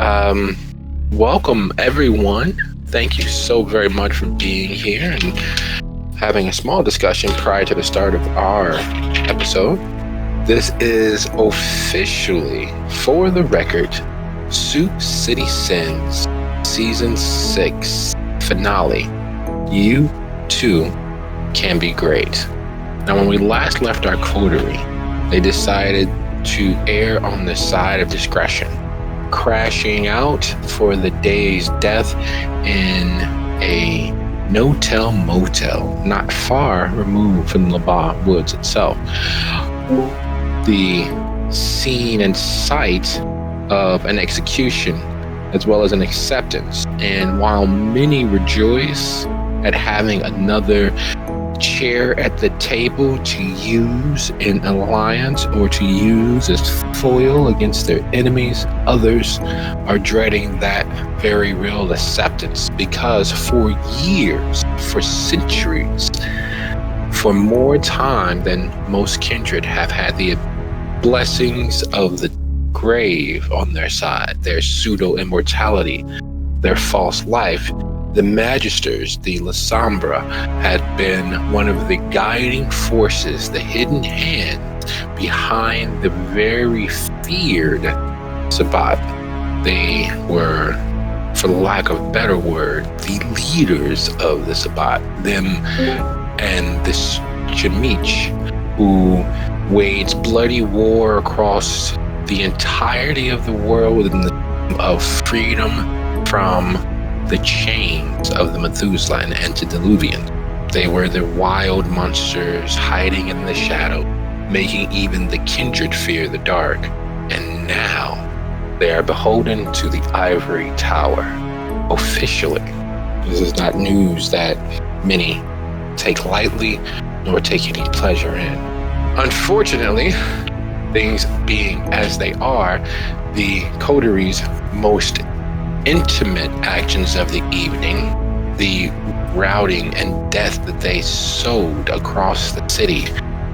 Welcome, everyone. Thank you so very much for being here and having a small discussion prior to the start of our episode. This is officially, for the record, Soup City Sins Season 6 finale. You, too, can be great. Now, when we last left our coterie, they decided to err on the side of discretion, crashing out for the day's death in a no-tell motel not far removed from LeBar Woods itself. The scene and site of an execution as well as an acceptance. And while many rejoice at having another chair at the table to use in alliance or to use as foil against their enemies, others are dreading that very real acceptance, because for years, for centuries, for more time than most kindred have had the blessings of the grave on their side, their pseudo-immortality, their false life, the Magisters, the La Sombra, had been one of the guiding forces, the hidden hand behind the very feared Sabbat. They were, for lack of a better word, the leaders of the Sabbat. Them and this Shemich, who waged bloody war across the entirety of the world in the name of freedom from the chains of the Methuselah and antediluvian. They were the wild monsters hiding in the shadow, making even the kindred fear the dark. And now they are beholden to the ivory tower. Officially. This is not news that many take lightly nor take any pleasure in. Unfortunately, things being as they are, the coterie's most intimate actions of the evening, the routing and death that they sowed across the city,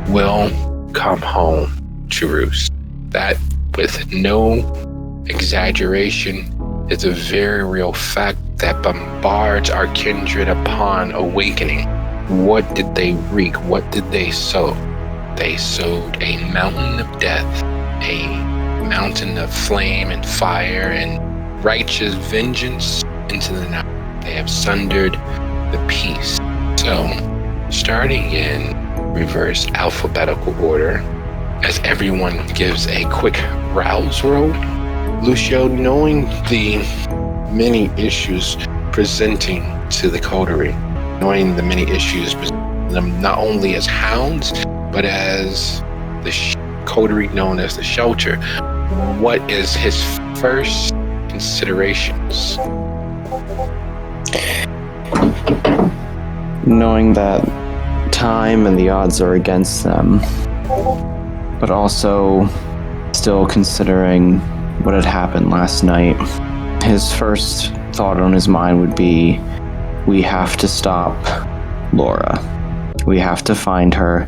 will come home to roost. That, with no exaggeration, is a very real fact that bombards our kindred upon awakening. What did they wreak? What did they sow? They sowed a mountain of death, a mountain of flame and fire and righteous vengeance into the night. They have sundered the peace. So, starting in reverse alphabetical order, as everyone gives a quick rouse roll, Lucio, knowing the many issues presenting to the coterie, knowing the many issues presenting them not only as hounds, but as the coterie known as the shelter, what is his first considerations? Knowing that time and the odds are against them, but also still considering what had happened last night, his first thought on his mind would be, we have to stop Laura. We have to find her.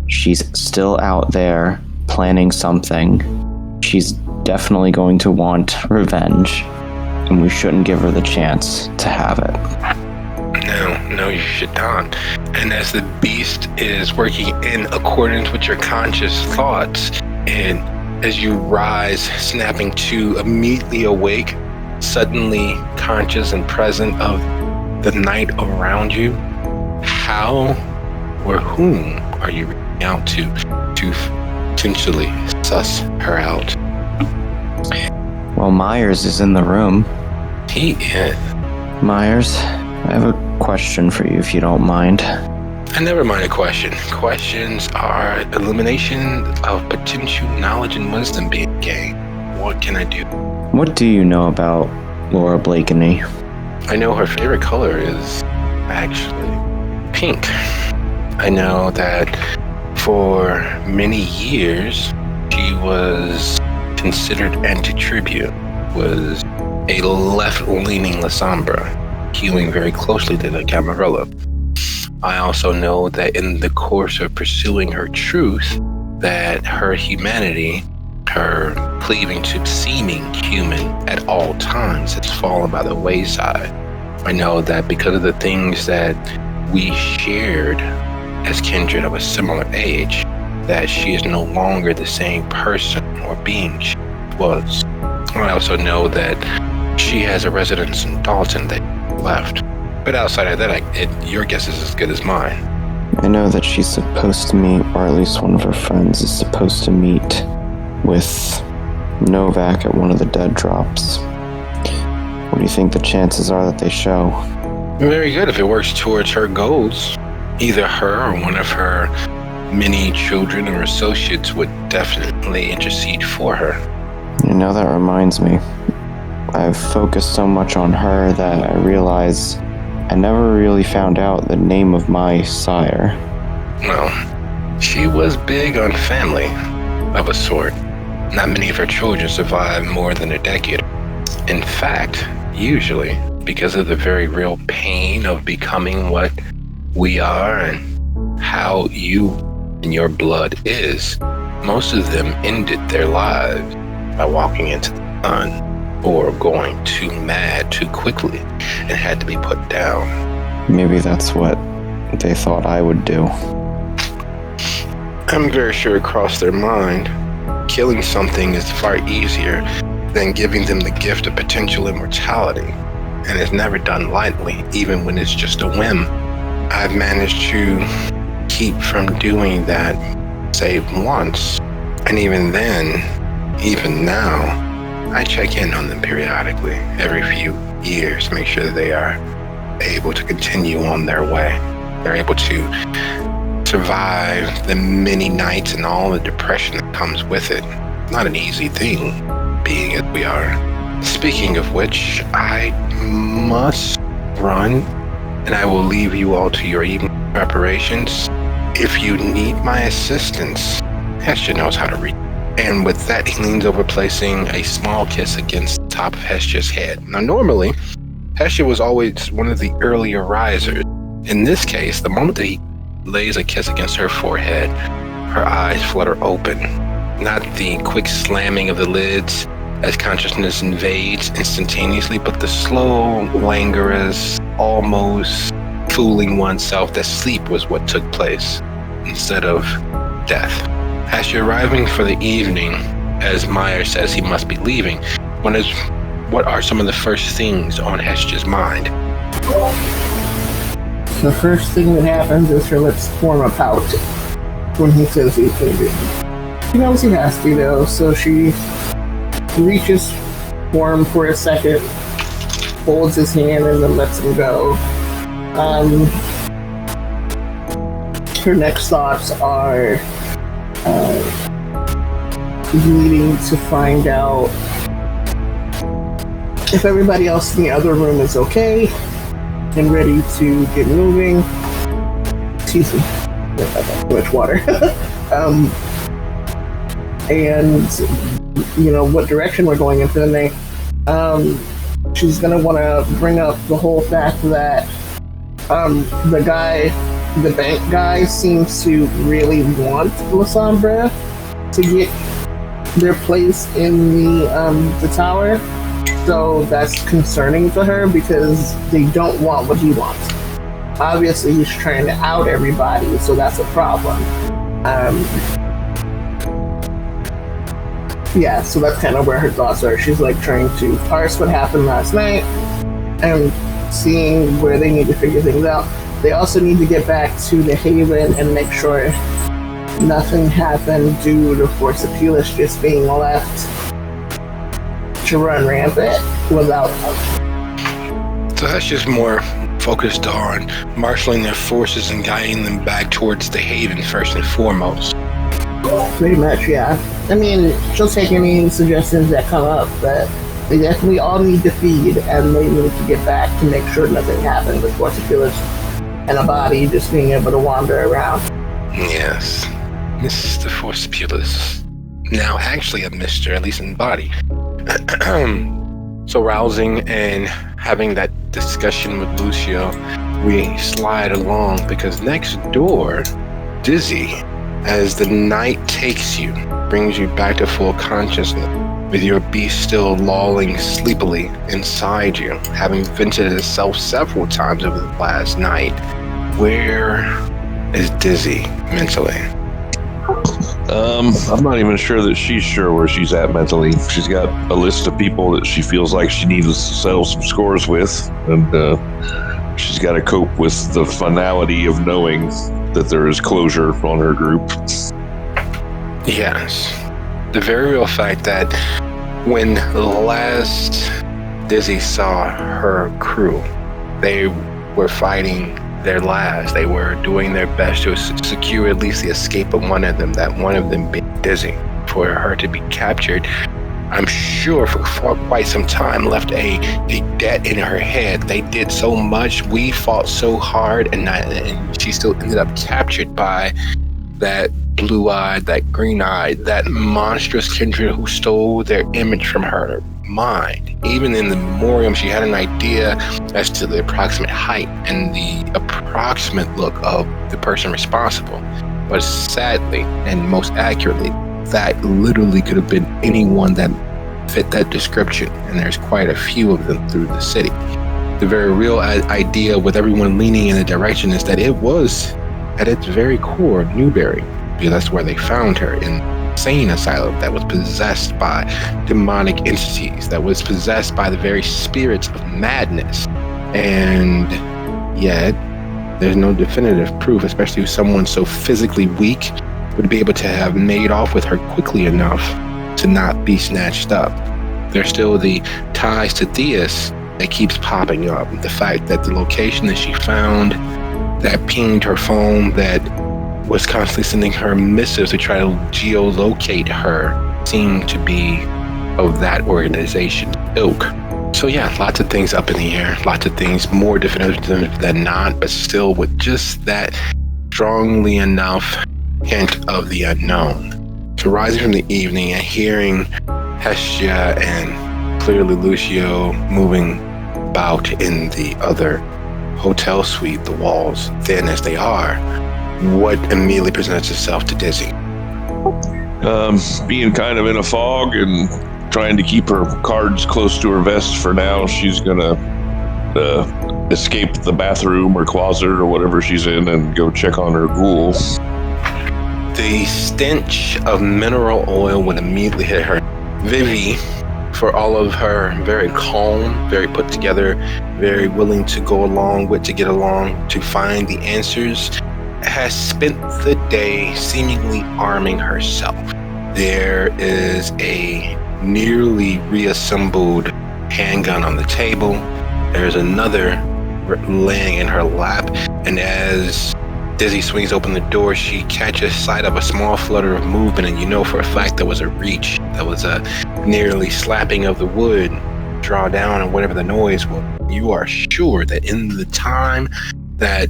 She's still out there planning something. She's definitely going to want revenge, and we shouldn't give her the chance to have it. No, you should not. And as the beast is working in accordance with your conscious thoughts, and as you rise, snapping to, immediately awake, suddenly conscious and present of the night around you, how or whom are you reaching out to potentially suss her out? Well, Myers is in the room. He is. Myers, I have a question for you if you don't mind. I never mind a question. Questions are illumination of potential knowledge and wisdom being gained. What can I do? What do you know about Laura Blakeney? I know her favorite color is actually pink. I know that for many years she was considered anti-tribute, was a left-leaning La Sombra, hewing very closely to the Camarilla. I also know that in the course of pursuing her truth, that her humanity her cleaving to seeming human at all times has fallen by the wayside. I know that because of the things that we shared as kindred of a similar age, that she is no longer the same person or being she was. I also know that she has a residence in Dalton that left. But outside of that, your guess is as good as mine. I know that she's supposed to meet, or at least one of her friends is supposed to meet with Novak at one of the dead drops. What do you think the chances are that they show? Very good if it works towards her goals. Either her or one of her many children or associates would definitely intercede for her. You know, that reminds me. I've focused so much on her that I realize I never really found out the name of my sire. Well, she was big on family, of a sort. Not many of her children survived more than a decade. In fact, usually, because of the very real pain of becoming what we are and how you and your blood is, most of them ended their lives by walking into the sun or going too mad too quickly and had to be put down. Maybe that's what they thought I would do. I'm very sure it crossed their mind. Killing something is far easier than giving them the gift of potential immortality, and it's never done lightly, even when it's just a whim. I've managed to keep from doing that, save once, and even then, even now, I check in on them periodically, every few years, make sure that they are able to continue on their way. They're able to survive the many nights and all the depression that comes with it. Not an easy thing, being as we are. Speaking of which, I must run, and I will leave you all to your evening preparations. If you need my assistance, Hestia knows how to read. And with that, he leans over, placing a small kiss against the top of Hestia's head. Now, normally, Hestia was always one of the earlier risers. In this case, the moment that he lays a kiss against her forehead, her eyes flutter open. Not the quick slamming of the lids as consciousness invades instantaneously, but the slow, languorous, almost fooling oneself that sleep was what took place instead of death. As you're arriving for the evening, as Meyer says he must be leaving, what are some of the first things on Hestia's mind? The first thing that happens is her lips form a pout when he says he's leaving. She knows he has to, though, so she reaches for him for a second, holds his hand, and then lets him go. Her next thoughts are needing to find out if everybody else in the other room is okay and ready to get moving. Excuse me, too much water. And you know what direction we're going in for the night. She's gonna want to bring up the whole fact that the bank guy seems to really want La Sombra to get their place in the tower. So that's concerning to her because they don't want what he wants. Obviously, he's trying to out everybody, so that's a problem. Yeah, so that's kind of where her thoughts are. She's like trying to parse what happened last night and seeing where they need to figure things out. They also need to get back to the Haven and make sure nothing happened due to Force Appealist just being left to run rampant without help. So that's just more focused on marshaling their forces and guiding them back towards the Haven first and foremost. Pretty much, yeah. I mean, she'll take any suggestions that come up, but they definitely all need to feed, and they need to get back to make sure nothing happened with Force Appealist and a body just being able to wander around. Yes, Mr. Force Appealist. Now actually a Mr., at least in body. So rousing and having that discussion with Lucio, we slide along because next door, Dizzy as the night takes you, brings you back to full consciousness, with your beast still lolling sleepily inside you, having vented itself several times over the last night. Where is Dizzy mentally? I'm not even sure that she's sure where she's at mentally. She's got a list of people that she feels like she needs to settle some scores with, and she's got to cope with the finality of knowing that there is closure on her group. Yes. The very real fact that when last Dizzy saw her crew, they were fighting their last. They were doing their best to secure at least the escape of one of them, that one of them being Dizzy. For her to be captured, I'm sure for quite some time left a debt in her head. They did so much, we fought so hard, and she still ended up captured by that blue-eyed, that green-eyed, that monstrous kindred who stole their image from her mind. Even in the memoriam, she had an idea as to the approximate height and the approximate look of the person responsible. But sadly, and most accurately, that literally could have been anyone that fit that description, and there's quite a few of them through the city. The very real idea, with everyone leaning in the direction, is that it was, at its very core, Newberry, because that's where they found her, in an insane asylum that was possessed by demonic entities, that was possessed by the very spirits of madness. And yet, there's no definitive proof, especially if someone so physically weak would be able to have made off with her quickly enough to not be snatched up. There's still the ties to Theus that keeps popping up. The fact that the location that she found, that pinged her phone, that was constantly sending her missives to try to geolocate her, seemed to be of that organization's ilk. So yeah, lots of things up in the air, lots of things more definitive than not, but still with just that strongly enough hint of the unknown. So rising from the evening and hearing Hestia and clearly Lucio moving about in the other hotel suite, the walls thin as they are, what immediately presents itself to Dizzy? Being kind of in a fog and trying to keep her cards close to her vest for now, she's gonna escape the bathroom or closet or whatever she's in and go check on her ghoul. The stench of mineral oil would immediately hit her. Vivi, for all of her very calm, very put together, very willing to go along with, to get along, to find the answers, has spent the day seemingly arming herself. There is a nearly reassembled handgun on the table. There's another laying in her lap, and as Dizzy swings open the door, she catches sight of a small flutter of movement, and you know for a fact there was a reach. There was a nearly slapping of the wood, draw down, and whatever the noise was. You are sure that in the time that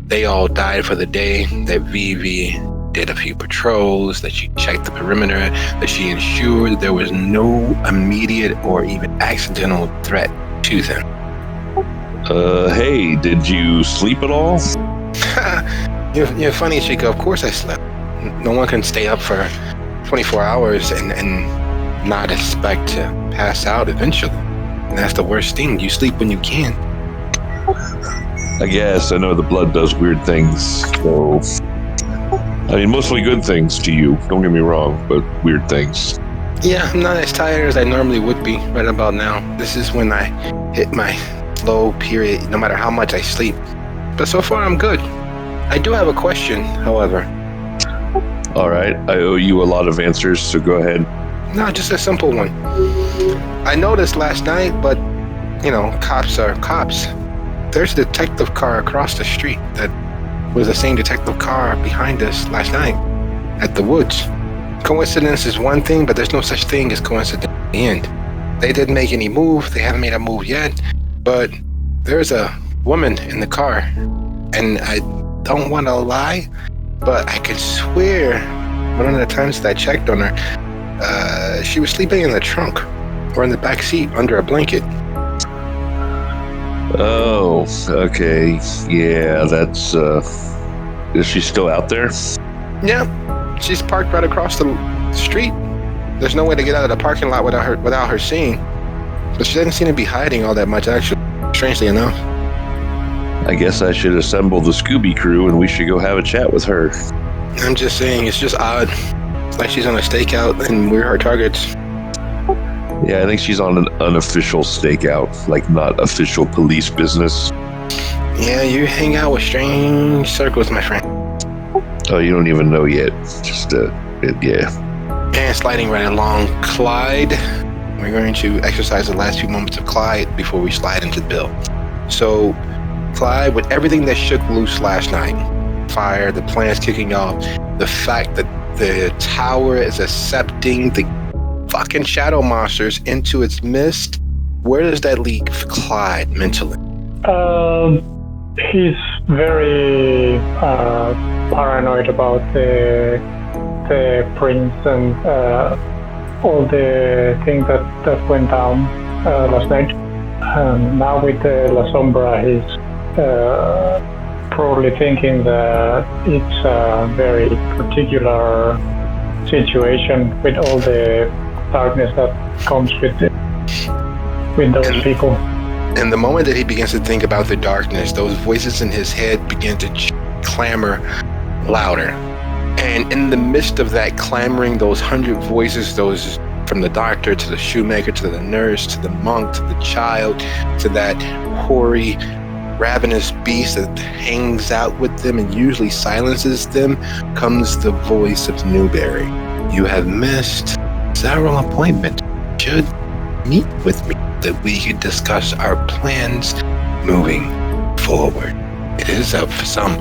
they all died for the day, that Vivi did a few patrols, that she checked the perimeter, that she ensured there was no immediate or even accidental threat to them. Hey, did you sleep at all? You're funny, Chico. Of course I slept. No one can stay up for 24 hours and not expect to pass out eventually. And that's the worst thing. You sleep when you can. I guess. I know the blood does weird things, so... I mean, mostly good things to you, don't get me wrong, but weird things. Yeah, I'm not as tired as I normally would be right about now. This is when I hit my low period, no matter how much I sleep. But so far, I'm good. I do have a question, however. All right, I owe you a lot of answers, so go ahead. No, just a simple one. I noticed last night, but, you know, cops are cops. There's a detective car across the street that was the same detective car behind us last night at the woods. Coincidence is one thing, but there's no such thing as coincidence in the end. They didn't make any move. They haven't made a move yet, but there's a woman in the car, and I don't want to lie, but I could swear one of the times that I checked on her, she was sleeping in the trunk or in the back seat under a blanket. Oh, okay. Yeah, that's, is she still out there? Yeah, She's parked right across the street. There's no way to get out of the parking lot without her seeing. But she doesn't seem to be hiding all that much, actually, strangely enough. I guess I should assemble the Scooby crew and we should go have a chat with her. I'm just saying, it's just odd. It's like she's on a stakeout and we're her targets. Yeah, I think she's on an unofficial stakeout, like not official police business. Yeah, you hang out with strange circles, my friend. Oh, you don't even know yet. Just, yeah. And sliding right along, Clyde. We're going to exercise the last few moments of Clyde before we slide into the bill. So, Clyde, with everything that shook loose last night, fire, the plans kicking off, the fact that the tower is accepting the fucking shadow monsters into its midst, where does that leave Clyde mentally? He's very paranoid about the prince and all the things that went down last night. Now with La Sombra, he's probably thinking that it's a very particular situation with all the darkness that comes with those people. And the moment that he begins to think about the darkness, those voices in his head begin to clamor louder. And in the midst of that clamoring, those 100 voices, those from the doctor to the shoemaker to the nurse to the monk to the child to that hoary, ravenous beast that hangs out with them and usually silences them, comes the voice of Newberry. You have missed several appointments. Should meet with me that we can discuss our plans moving forward. It is of some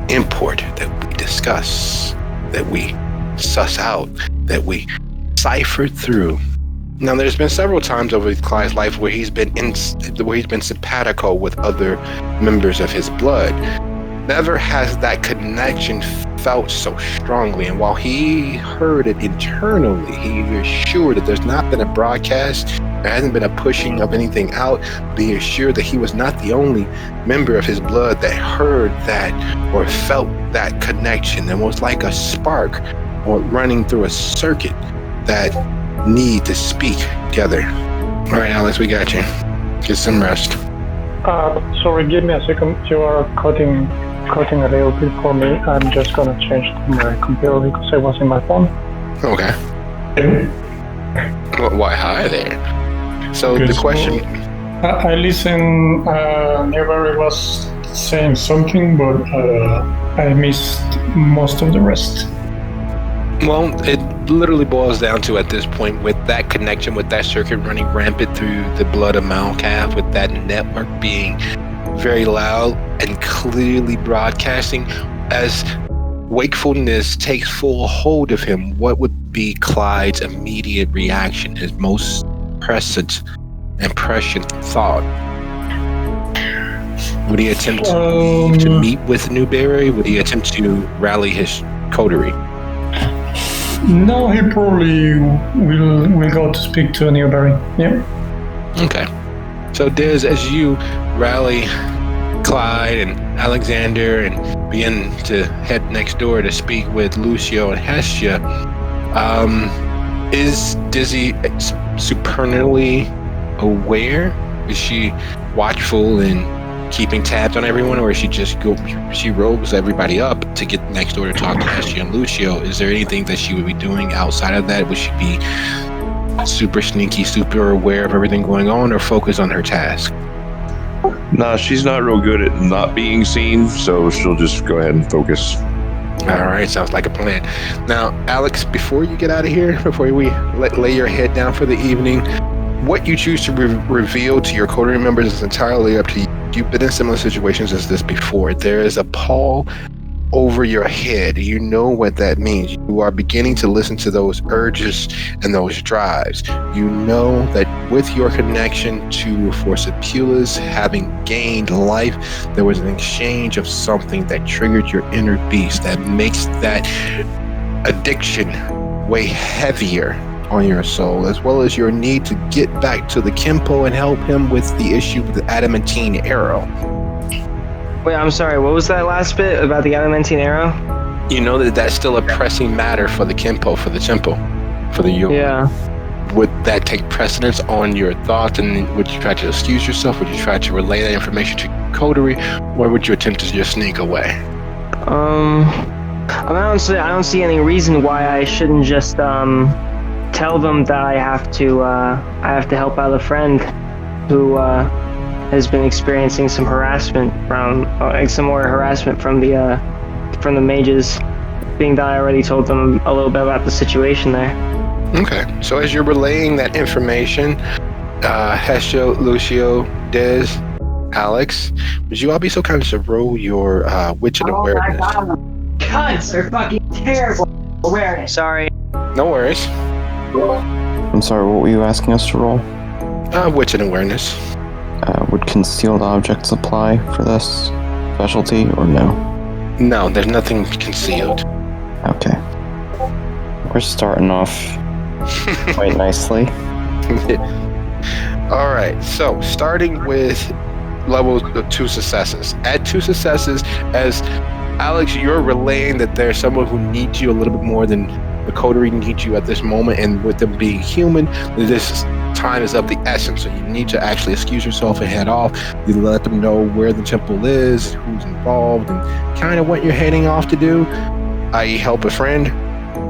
import that we discuss, that we suss out, that we cipher through. Now, there's been several times over Clyde's life where he's been simpatico with other members of his blood. Never has that connection felt so strongly, and while he heard it internally, he is sure that there's not been a broadcast, there hasn't been a pushing of anything out, but he is sure that he was not the only member of his blood that heard that or felt that connection. It was like a spark or running through a circuit that need to speak together. All right, Alex, we got you. Get some rest. Sorry, give me a second. You are cutting a little bit for me. I'm just gonna change to my computer because I was in my phone. Okay. Well, why, hi there. So the question... I listened, Newberry was saying something, but I missed most of the rest. Well, it literally boils down to, at this point, with that connection, with that circuit running rampant through the blood of Malkath, with that network being very loud and clearly broadcasting, as wakefulness takes full hold of him, what would be Clyde's immediate reaction, his most present thought? Would he attempt to meet with Newberry? Would he attempt to rally his coterie? No, he probably will go to speak to Newberry. Yeah. Okay. So Diz, as you rally Clyde and Alexander and begin to head next door to speak with Lucio and Hestia, is Dizzy supernally aware? Is she watchful and keeping tabs on everyone, or is she rogues everybody up to get next door to talk to Hestia and Lucio? Is there anything that she would be doing outside of that? Would she be super sneaky, super aware of everything going on, or focus on her task? Nah, she's not real good at not being seen, so she'll just go ahead and focus. All right, sounds like a plan. Now, Alex, before you get out of here, before we lay your head down for the evening, what you choose to reveal to your coterie members is entirely up to you. You've been in similar situations as this before. There is a pall over your head. You know what that means. You are beginning to listen to those urges and those drives. You know that with your connection to Forcipulas having gained life, there was an exchange of something that triggered your inner beast, that makes that addiction way heavier on your soul, as well as your need to get back to the Kimpo and help him with the issue with the adamantine arrow. Wait, I'm sorry, what was that last bit about the adamantine arrow? You know that that's still a pressing matter for the Kenpo, for the temple, for the Yo. Yeah. Would that take precedence on your thoughts, and would you try to excuse yourself? Would you try to relay that information to your coterie, or would you attempt to just sneak away? I don't see any reason why I shouldn't just tell them that I have to help out a friend who has been experiencing some harassment some more harassment from the mages, being that I already told them a little bit about the situation there. Okay, so as you're relaying that information, Hesio, Lucio, Dez, Alex, would you all be so kind as to roll your witch and awareness? My God. Cunts are fucking terrible. Awareness. Sorry. No worries. I'm sorry, what were you asking us to roll? Witch and awareness. Would concealed objects apply for this specialty, or no? No, there's nothing concealed. Okay. We're starting off quite nicely. All right, so starting with level of 2 successes. At 2 successes, as Alex, you're relaying that there's someone who needs you a little bit more than the coterie needs you at this moment, and with them being human, this time is of the essence, so you need to actually excuse yourself and head off. You let them know where the temple is, who's involved, and kind of what you're heading off to do, i.e. help a friend.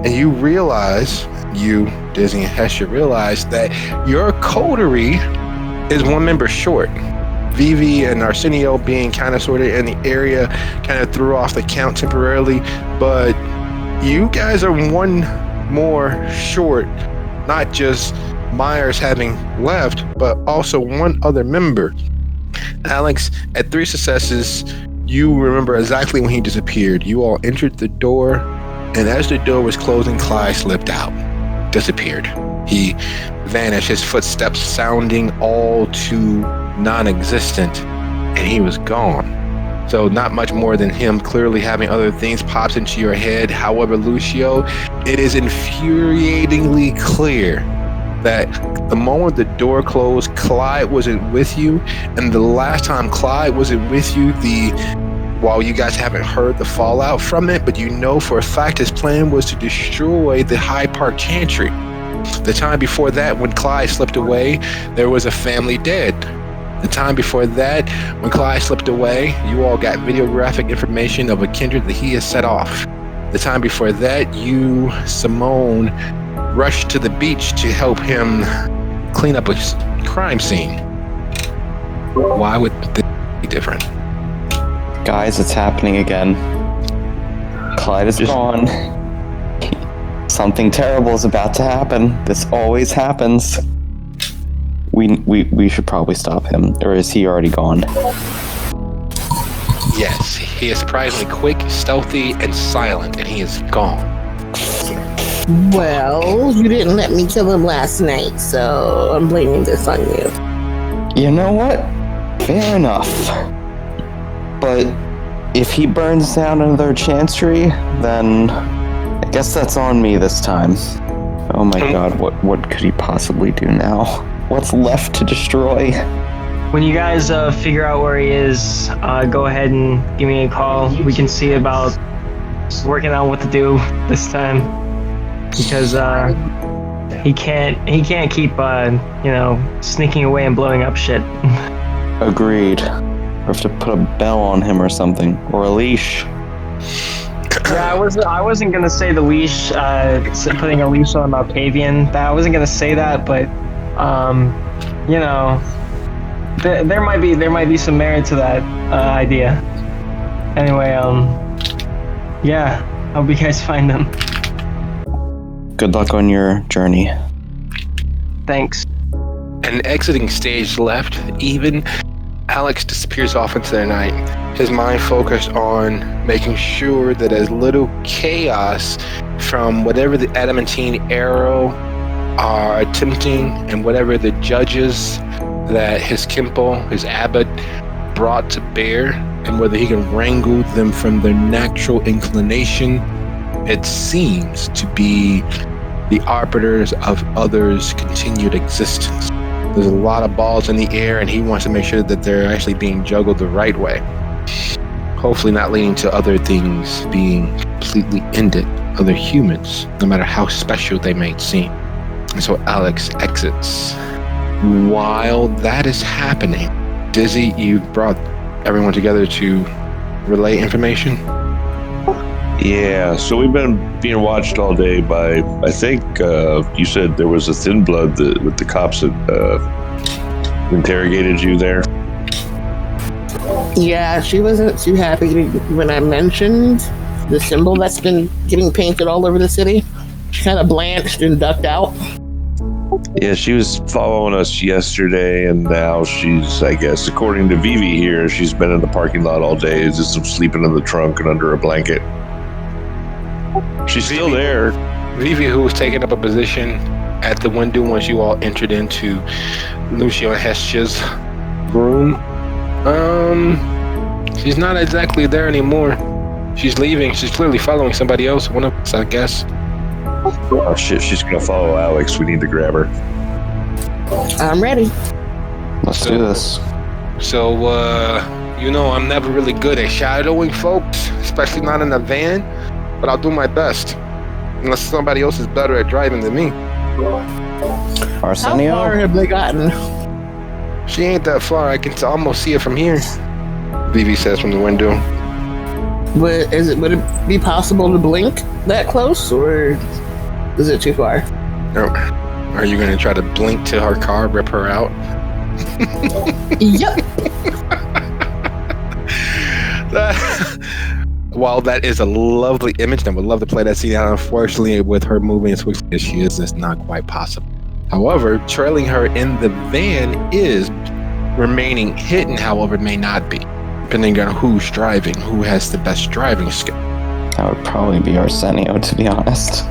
And you realize, Disney and Hestia realize that your coterie is 1 member short. Vivi and Arsenio being kind of sort of in the area kind of threw off the count temporarily, but you guys are 1 more short, not just Myers having left, but also 1 other member. Alex, at 3 successes, you remember exactly when he disappeared. You all entered the door, and as the door was closing, Clyde slipped out, disappeared. He vanished, his footsteps sounding all too non-existent, and he was gone. So not much more than him clearly having other things pops into your head. However, Lucio, it is infuriatingly clear that the moment the door closed, Clyde wasn't with you, and the last time Clyde wasn't with you, while you guys haven't heard the fallout from it, but you know for a fact his plan was to destroy the Hyde Park Chantry. The time before that, when Clyde slipped away, there was a family dead. The time before that, when Clyde slipped away, you all got videographic information of a kindred that he has set off. The time before that, you, Simone, rushed to the beach to help him clean up a crime scene. Why would this be different? Guys, it's happening again. Clyde is gone. Something terrible is about to happen. This always happens. We should probably stop him. Or is he already gone? Yes, he is surprisingly quick, stealthy, and silent, and he is gone. Well, you didn't let me kill him last night, so I'm blaming this on you. You know what? Fair enough. But if he burns down another chantry, then I guess that's on me this time. Oh my god, what could he possibly do now? What's left to destroy? When you guys figure out where he is, go ahead and give me a call. We can see about working out what to do this time, because he can't keep sneaking away and blowing up shit. Agreed. We have to put a bell on him or something, or a leash. Yeah, I wasn't gonna say the leash, putting a leash on Octavian. I wasn't gonna say that, but there might be some merit to that idea. Anyway, yeah, hope you guys find them. Good luck on your journey. Thanks. And exiting stage left, even Alex disappears off into the night, his mind focused on making sure that as little chaos from whatever the adamantine arrow are attempting and whatever the judges that his Kimpo, his abbot, brought to bear, and whether he can wrangle them from their natural inclination, it seems to be the arbiters of others' continued existence. There's a lot of balls in the air, and he wants to make sure that they're actually being juggled the right way. hopefully not leading to other things being completely ended, other humans, no matter how special they may seem. And so Alex exits. While that is happening, Dizzy, you brought everyone together to relay information? Yeah, so we've been being watched all day by, I think you said there was a thin blood with the cops that interrogated you there. Yeah, she wasn't too happy when I mentioned the symbol that's been getting painted all over the city. She kind of blanched and ducked out. Yeah, she was following us yesterday, and now she's, I guess, according to Vivi here, she's been in the parking lot all day, just sleeping in the trunk and under a blanket. She's still there. Vivi, who was taking up a position at the window once you all entered into Lucio and Hescha's room. She's not exactly there anymore. She's leaving. She's clearly following somebody else. One of us, I guess. Oh shit, she's gonna follow Alex. We need to grab her. I'm ready. Let's do this. So, I'm never really good at shadowing folks, especially not in a van, but I'll do my best. Unless somebody else is better at driving than me. Arsenio? How far have they gotten? She ain't that far. I can almost see it from here. Vivi says from the window. Would it be possible to blink that close, or is it too far? Are you going to try to blink to her car, rip her out? Yep. While that is a lovely image, and I would love to play that scene out, unfortunately, with her moving as quickly as she is, it's not quite possible. However, trailing her in the van is remaining hidden, however, it may not be, depending on who's driving, who has the best driving skill. That would probably be Arsenio, to be honest.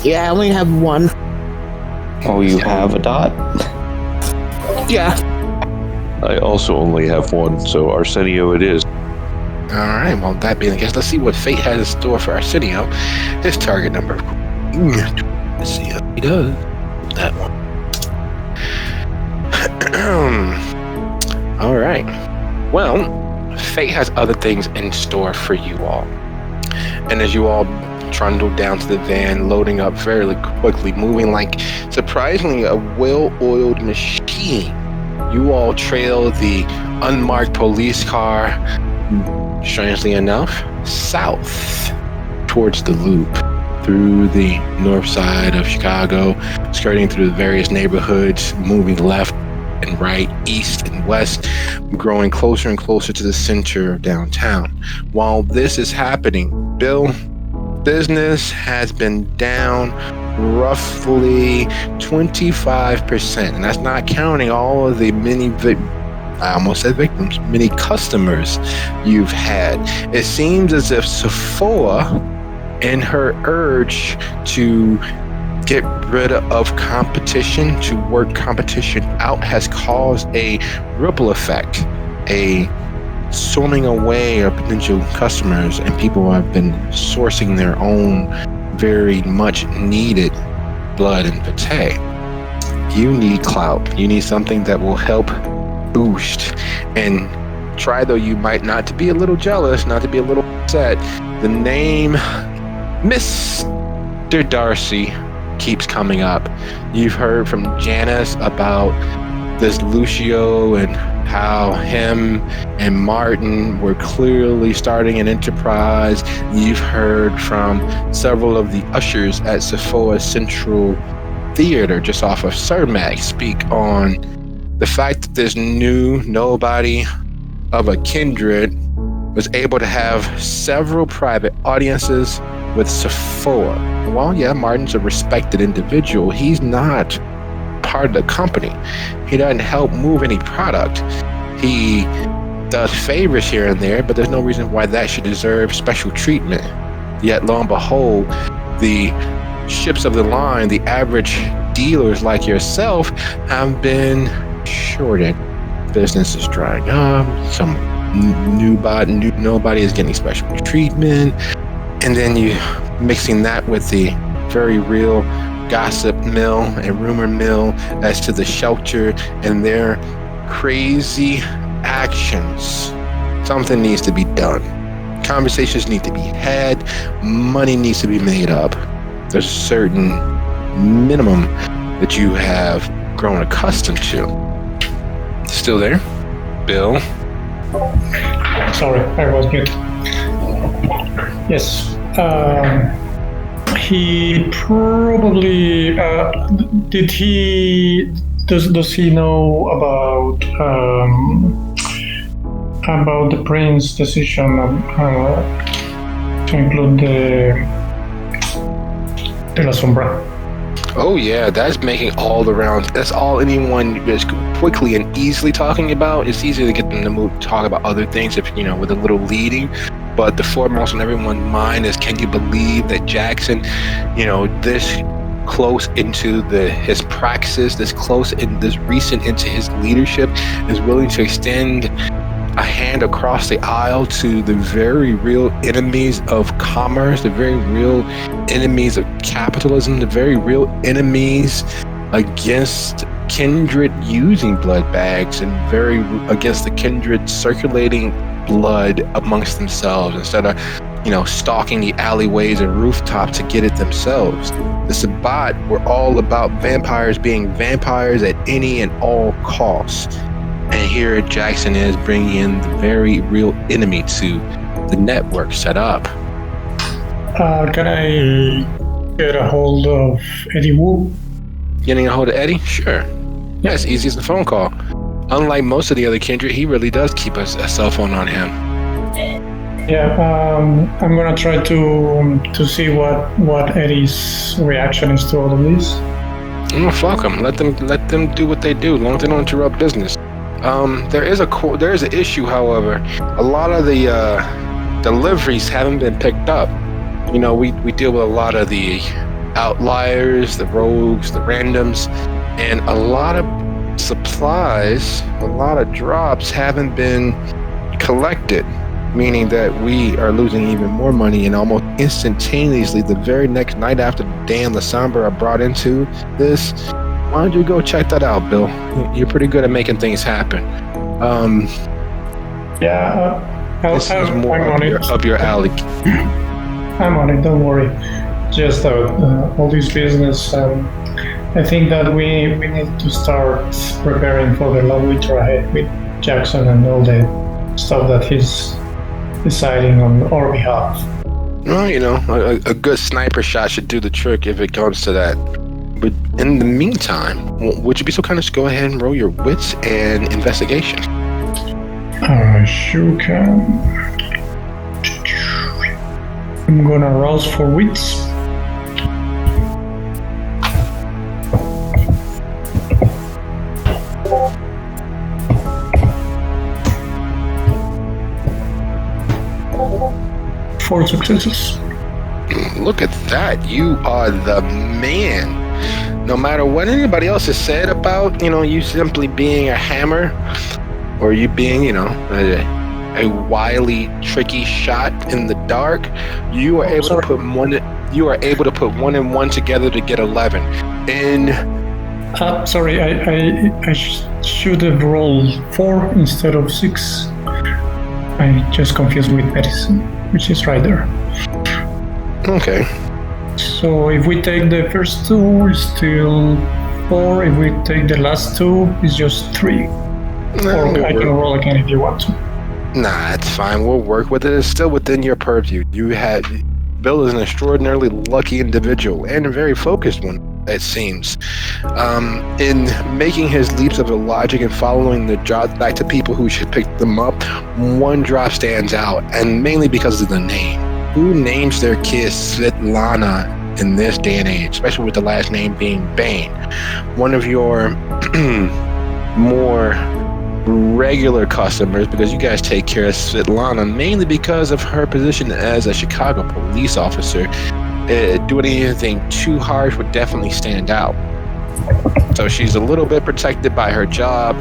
Yeah, I only have one. Oh, you have a dot? Yeah. I also only have one, so Arsenio it is. Alright, well, that being the case, let's see what fate has in store for Arsenio. His target number. Let's see how he does. That one. Alright. Well, fate has other things in store for you all. And as you all trundle down to the van, loading up fairly quickly, moving like surprisingly a well-oiled machine, you all trail the unmarked police car, strangely enough, south towards the loop, through the north side of Chicago, skirting through the various neighborhoods, moving left and right, east and west, growing closer and closer to the center of downtown. While this is happening, Bill, business has been down roughly 25%, and that's not counting all of the many many customers you've had. It seems as if Sephora, in her urge to get rid of competition, to work competition out, has caused a ripple effect, a swimming away of potential customers, and people have been sourcing their own very much needed blood and pate. You need clout. You need something that will help boost and try, though you might not to be a little jealous, not to be a little upset. The name Mr. Darcy keeps coming up. You've heard from Janice about this Lucio and how him and Martin were clearly starting an enterprise. You've heard from several of the ushers at Sephora Central Theater just off of Cermak speak on the fact that this new nobody of a kindred was able to have several private audiences with Sephora. While, yeah, Martin's a respected individual, he's not part of the company. He doesn't help move any product. He does favors here and there, but there's no reason why that should deserve special treatment. Yet, lo and behold, the ships of the line, the average dealers like yourself, have been shorted. Business is drying up. Some nobody is getting special treatment. And then you mixing that with the very real gossip mill and rumor mill as to the shelter and their crazy actions Something needs to be done. Conversations need to be had. Money needs to be made up. There's a certain minimum that you have grown accustomed to. Still there? Bill? Sorry, I was muted. Yes. He probably does he know about the prince's decision to include the La Sombra? Oh yeah, that's making all the rounds. That's all anyone is quickly and easily talking about. It's easy to get them to move, talk about other things if with a little leading. But the foremost on everyone's mind is, can you believe that Jackson, this close into his praxis, this close in this recent into his leadership, is willing to extend a hand across the aisle to the very real enemies of commerce, the very real enemies of capitalism, the very real enemies against kindred using blood bags, and very against the kindred circulating blood amongst themselves, instead of stalking the alleyways and rooftop to get it themselves. The Sabbat were all about vampires being vampires at any and all costs. And here Jackson is bringing in the very real enemy to the network set up. Can I get a hold of Eddie Wu? Getting a hold of Eddie? Sure. Yeah, it's easy as a phone call. Unlike most of the other kindred, he really does keep a cell phone on him. Yeah, I'm gonna try to see what Eddie's reaction is to all of this. Fuck them. Let them do what they do, as long as they don't interrupt business. There is an issue, however. A lot of the deliveries haven't been picked up. We deal with a lot of the outliers, the rogues, the randoms, and a lot of supplies, a lot of drops haven't been collected, meaning that we are losing even more money, and almost instantaneously, the very next night after the damn La Sombra I brought into this. Why don't you go check that out, Bill? You're pretty good at making things happen. This is more up your alley. I'm on it, don't worry. Just all this business, I think that we need to start preparing for the long winter ahead with Jackson and all the stuff that he's deciding on our behalf. Well, a good sniper shot should do the trick if it comes to that. But in the meantime, would you be so kind as to go ahead and roll your wits and investigation? I sure can. I'm gonna roll for wits. Four successes. Look at that. You are the man. No matter what anybody else has said about, you simply being a hammer, or you being, a wily, tricky shot in the dark, you are able to put one and one together to get 11. And sorry, I should have rolled 4 instead of 6. I just confused with medicine, which is right there. Okay. So if we take the first 2, it's still 4. If we take the last 2, it's just 3. Or I can roll again if you want to. Nah, it's fine. We'll work with it. It's still within your purview. Bill is an extraordinarily lucky individual, and a very focused one, it seems. In making his leaps of logic and following the drops back to people who should pick them up, one drop stands out, and mainly because of the name. Who names their kid Svetlana in this day and age, especially with the last name being Bane? One of your more regular customers, because you guys take care of Svetlana mainly because of her position as a Chicago police officer. Doing anything too harsh would definitely stand out. So she's a little bit protected by her job.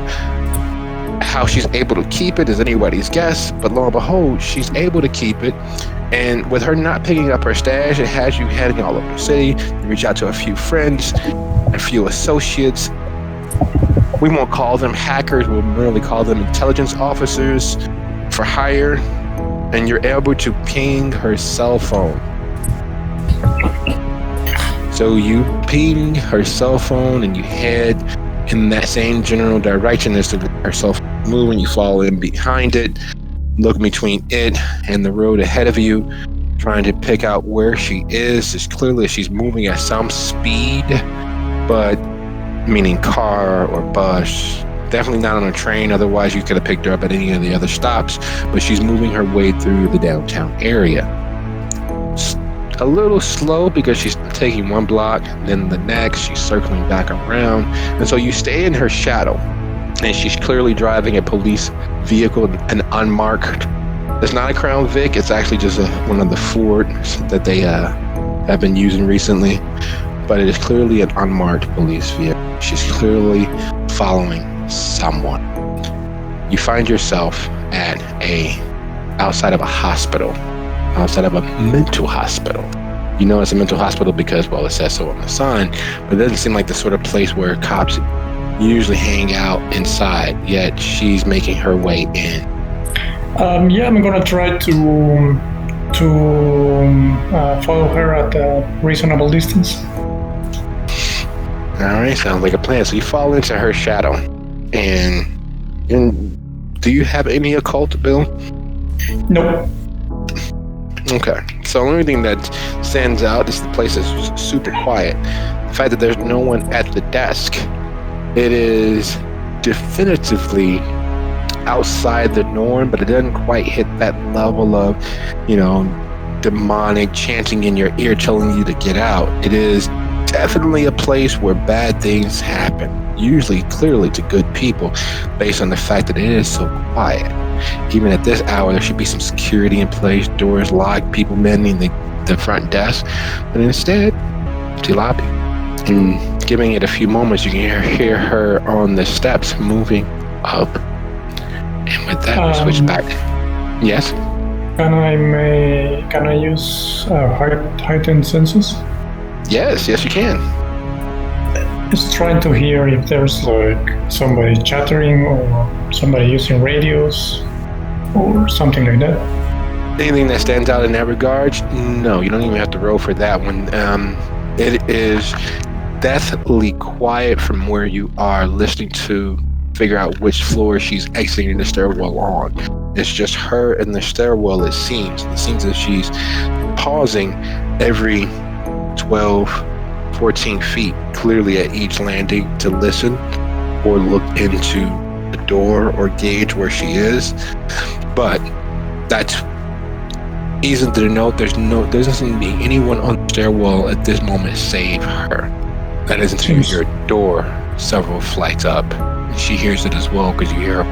How she's able to keep it is anybody's guess, but lo and behold, she's able to keep it. And with her not picking up her stash, it has you heading all over the city. You reach out to a few friends, a few associates. We won't call them hackers, we'll merely call them intelligence officers, for hire, and you're able to ping her cell phone. So you ping her cell phone and you head in that same general direction as to her cell phone moving. You follow in behind it, look between it and the road ahead of you, trying to pick out where she is. It's clearly she's moving at some speed, but meaning car or bus. Definitely not on a train, otherwise you could have picked her up at any of the other stops, but she's moving her way through the downtown area. A little slow because she's taking one block, then the next, she's circling back around, and so you stay in her shadow, and she's clearly driving a police vehicle, an unmarked. It's not a Crown Vic, it's actually just one of the Fords that they have been using recently, but it is clearly an unmarked police vehicle. She's clearly following someone. You find yourself at outside of a hospital, outside of a mental hospital. You know it's a mental hospital because, well, it says so on the sign, but it doesn't seem like the sort of place where cops usually hang out inside, yet she's making her way in. Yeah, I'm gonna try to follow her at a reasonable distance. All right, sounds like a plan. So you fall into her shadow, and do you have any occult, Bill? Nope. Okay, so the only thing that stands out is the place is super quiet. The fact that there's no one at the desk. It is definitively outside the norm, but it doesn't quite hit that level of, demonic chanting in your ear telling you to get out. It is definitely a place where bad things happen, usually clearly to good people, based on the fact that it is so quiet. Even at this hour, there should be some security in place, doors locked, people manning the front desk, but instead, empty lobby. And giving it a few moments, you can hear her on the steps moving up. And with that, we switch back. Yes? Can I use heightened senses? Yes, you can. Just trying to hear if there's like somebody chattering or somebody using radios or something like that. Anything that stands out in that regard? No, you don't even have to roll for that one. It is deathly quiet from where you are, listening to figure out which floor she's exiting the stairwell on. It's just her and the stairwell, it seems. It seems that she's pausing every 12, 14 feet, clearly at each landing, to listen or look into the door or gauge where she is. But that's easy to note. There doesn't seem to be anyone on the stairwell at this moment save her. That is until you hear a door several flights up. She hears it as well because you hear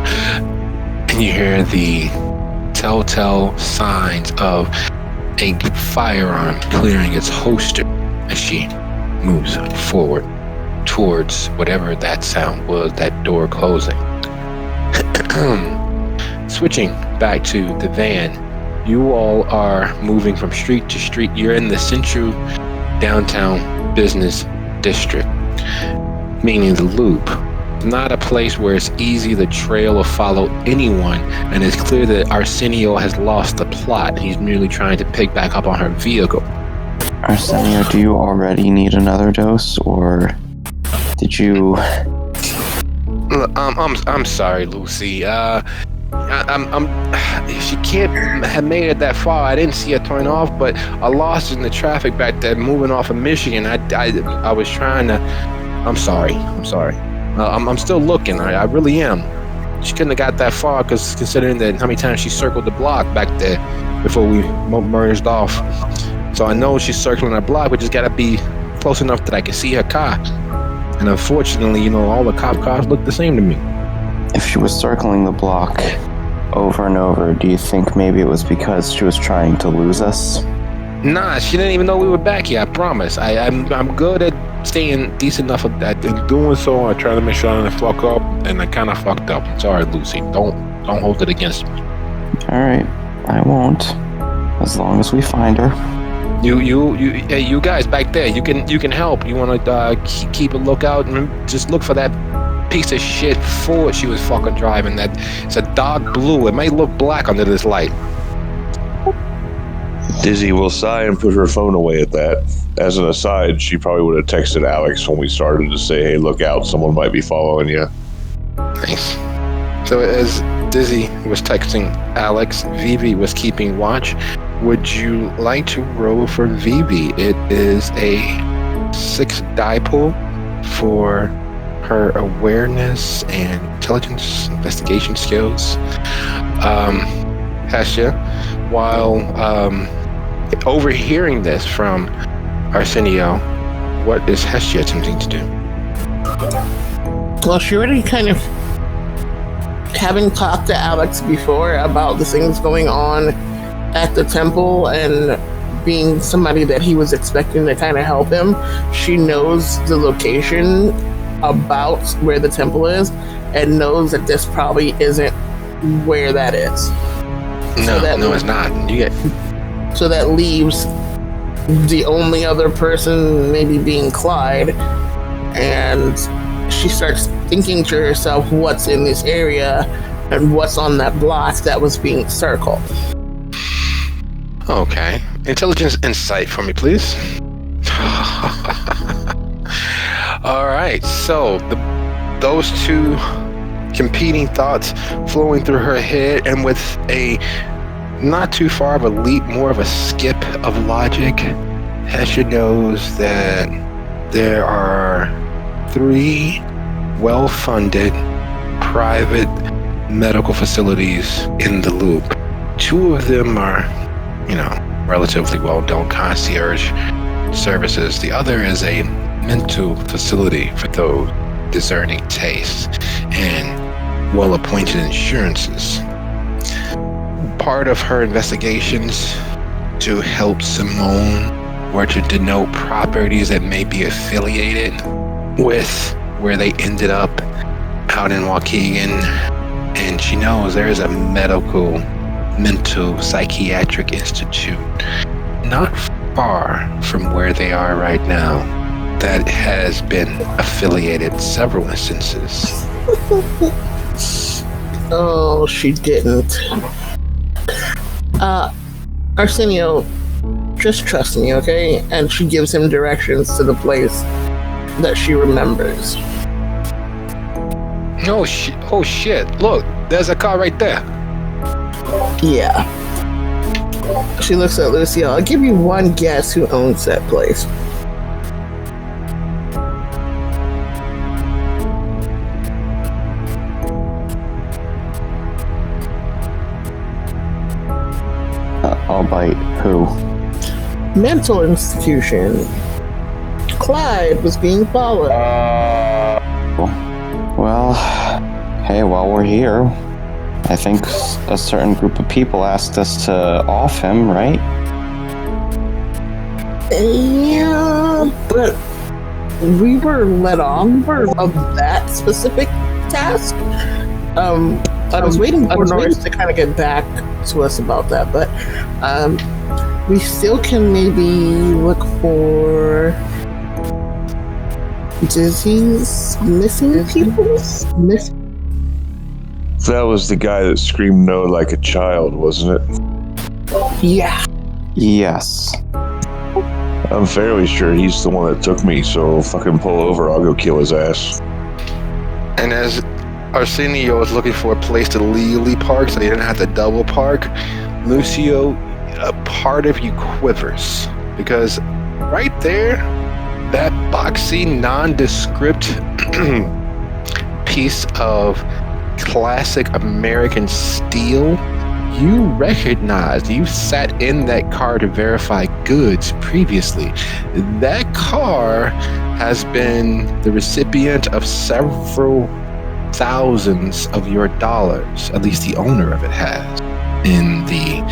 the telltale signs of a firearm clearing its holster as she moves forward towards whatever that sound was, that door closing. Switching back to the van, you all are moving from street to street. You're in the central downtown business district, meaning the Loop. Not a place where it's easy to trail or follow anyone, and it's clear that Arsenio has lost the plot. He's merely trying to pick back up on her vehicle. Arsenio, do you already need another dose, or did you... I'm sorry, Lucy. She can't have made it that far. I didn't see her turn off, but I lost in the traffic back there moving off of Michigan. I was trying to... I'm sorry. I'm still looking. I really am. She couldn't have got that far, because considering that how many times she circled the block back there before we merged off. So I know she's circling the block, but just gotta be close enough that I can see her car. And unfortunately, all the cop cars look the same to me. If she was circling the block over and over, do you think maybe it was because she was trying to lose us? Nah, she didn't even know we were back here, I promise. I'm good at staying decent enough at doing so. I try to make sure I don't fuck up, and I kind of fucked up. I'm sorry, Lucy. Don't hold it against me. Alright, I won't. As long as we find her. You guys back there, you can help. You want to keep a lookout and just look for that piece of shit Ford she was fucking driving. That it's a dark blue. It may look black under this light. Dizzy will sigh and put her phone away at that. As an aside, she probably would have texted Alex when we started to say, hey, look out, someone might be following you. Nice. So as Dizzy was texting Alex, Vivi was keeping watch. Would you like to roll for Vivi? It is a 6 die pool for her awareness and intelligence investigation skills. Hestia, while overhearing this from Arsenio, what is Hestia attempting to do? Well, she already kind of, having talked to Alex before about the things going on at the temple and being somebody that he was expecting to kind of help him, she knows the location about where the temple is and knows that this probably isn't where that is. No, it's not. So that leaves the only other person maybe being Clyde, and she starts thinking to herself what's in this area and what's on that block that was being circled. Okay. Intelligence insight for me, please. All right. So those two competing thoughts flowing through her head, and with a not too far of a leap, more of a skip of logic, Hesha knows that there are 3 well-funded private medical facilities in the loop. 2 of them are, relatively well-known concierge services. The other is a mental facility for those discerning tastes and well-appointed insurances. Part of her investigations to help Simone were to denote properties that may be affiliated with where they ended up out in Waukegan. And she knows there is a mental psychiatric institute not far from where they are right now that has been affiliated several instances. Oh, she didn't. Arsenio, just trust me, okay? And she gives him directions to the place that she remembers. Oh shit, look, there's a car right there. Yeah. She looks at Lucio. I'll give you one guess who owns that place. I'll bite. Who? Mental institution. Clyde was being followed. Well, hey, while we're here, I think a certain group of people asked us to off him, right? Yeah, but we were let off of that specific task. I was waiting for Norris to kind of get back to us about that, but we still can maybe look for Dizzy's missing people? That was the guy that screamed no like a child, wasn't it? Yeah. Yes. I'm fairly sure he's the one that took me, so fucking pull over, I'll go kill his ass. And as Arsenio was looking for a place to legally park so they didn't have to double park, Lucio, a part of you quivers. Because right there, that boxy, nondescript piece of classic American steel, you recognize, you sat in that car to verify goods previously. That car has been the recipient of several thousands of your dollars, at least the owner of it has, in the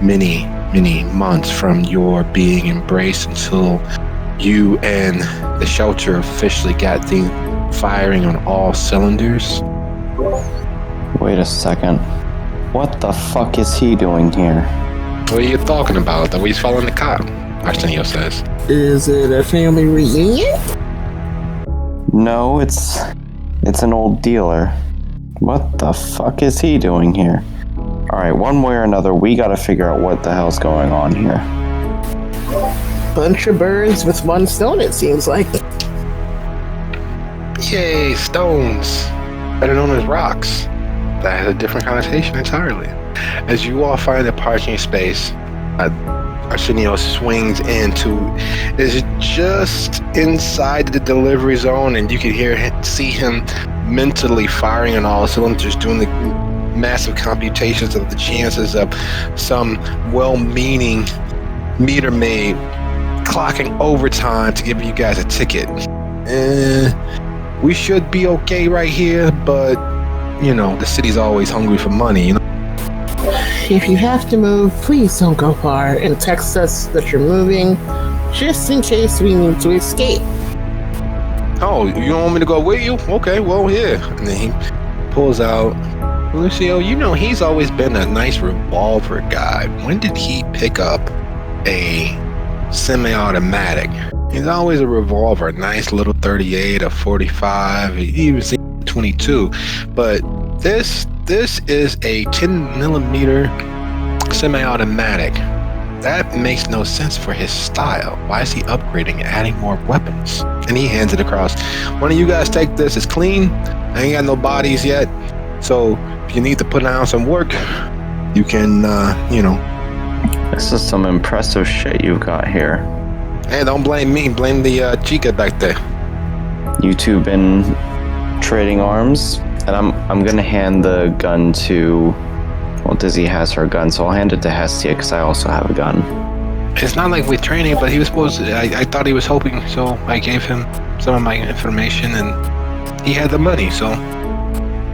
many months from your being embraced until you and the shelter officially got things firing on all cylinders. Wait a second. What the fuck is he doing here? What are you talking about? That he's following the cop, Arsenio says. Is it a family reunion? No, it's It's an old dealer. What the fuck is he doing here? Alright, one way or another, we gotta figure out what the hell's going on here. Bunch of birds with one stone, it seems like. Yay, stones. Better known as rocks. That has a different connotation entirely. As you all find a parking space, Arsenio swings into, is just inside the delivery zone, and you can see him mentally firing on all cylinders, doing the massive computations of the chances of some well-meaning meter maid clocking overtime to give you guys a ticket. We should be okay right here, but the city's always hungry for money. If you have to move, please don't go far, and text us that you're moving, just in case we need to escape. Oh, you don't want me to go with you? Okay, well, here. And then he pulls out, Lucio, he's always been a nice revolver guy. When did he pick up a semi-automatic? He's always a revolver, a nice little 38, a 45, even 22. But this is a 10 millimeter semi-automatic. That makes no sense for his style. Why is he upgrading and adding more weapons? And he hands it across. One of you guys take this. It's clean. I ain't got no bodies yet. So if you need to put down some work, you can, This is some impressive shit you've got here. Hey, don't blame me. Blame the chica back there. You two been trading arms? And I'm gonna hand the gun to... Well, Dizzy has her gun, so I'll hand it to Hestia, because I also have a gun. It's not like we're training, but he was supposed to... I thought he was hoping, so I gave him some of my information, and he had the money, so...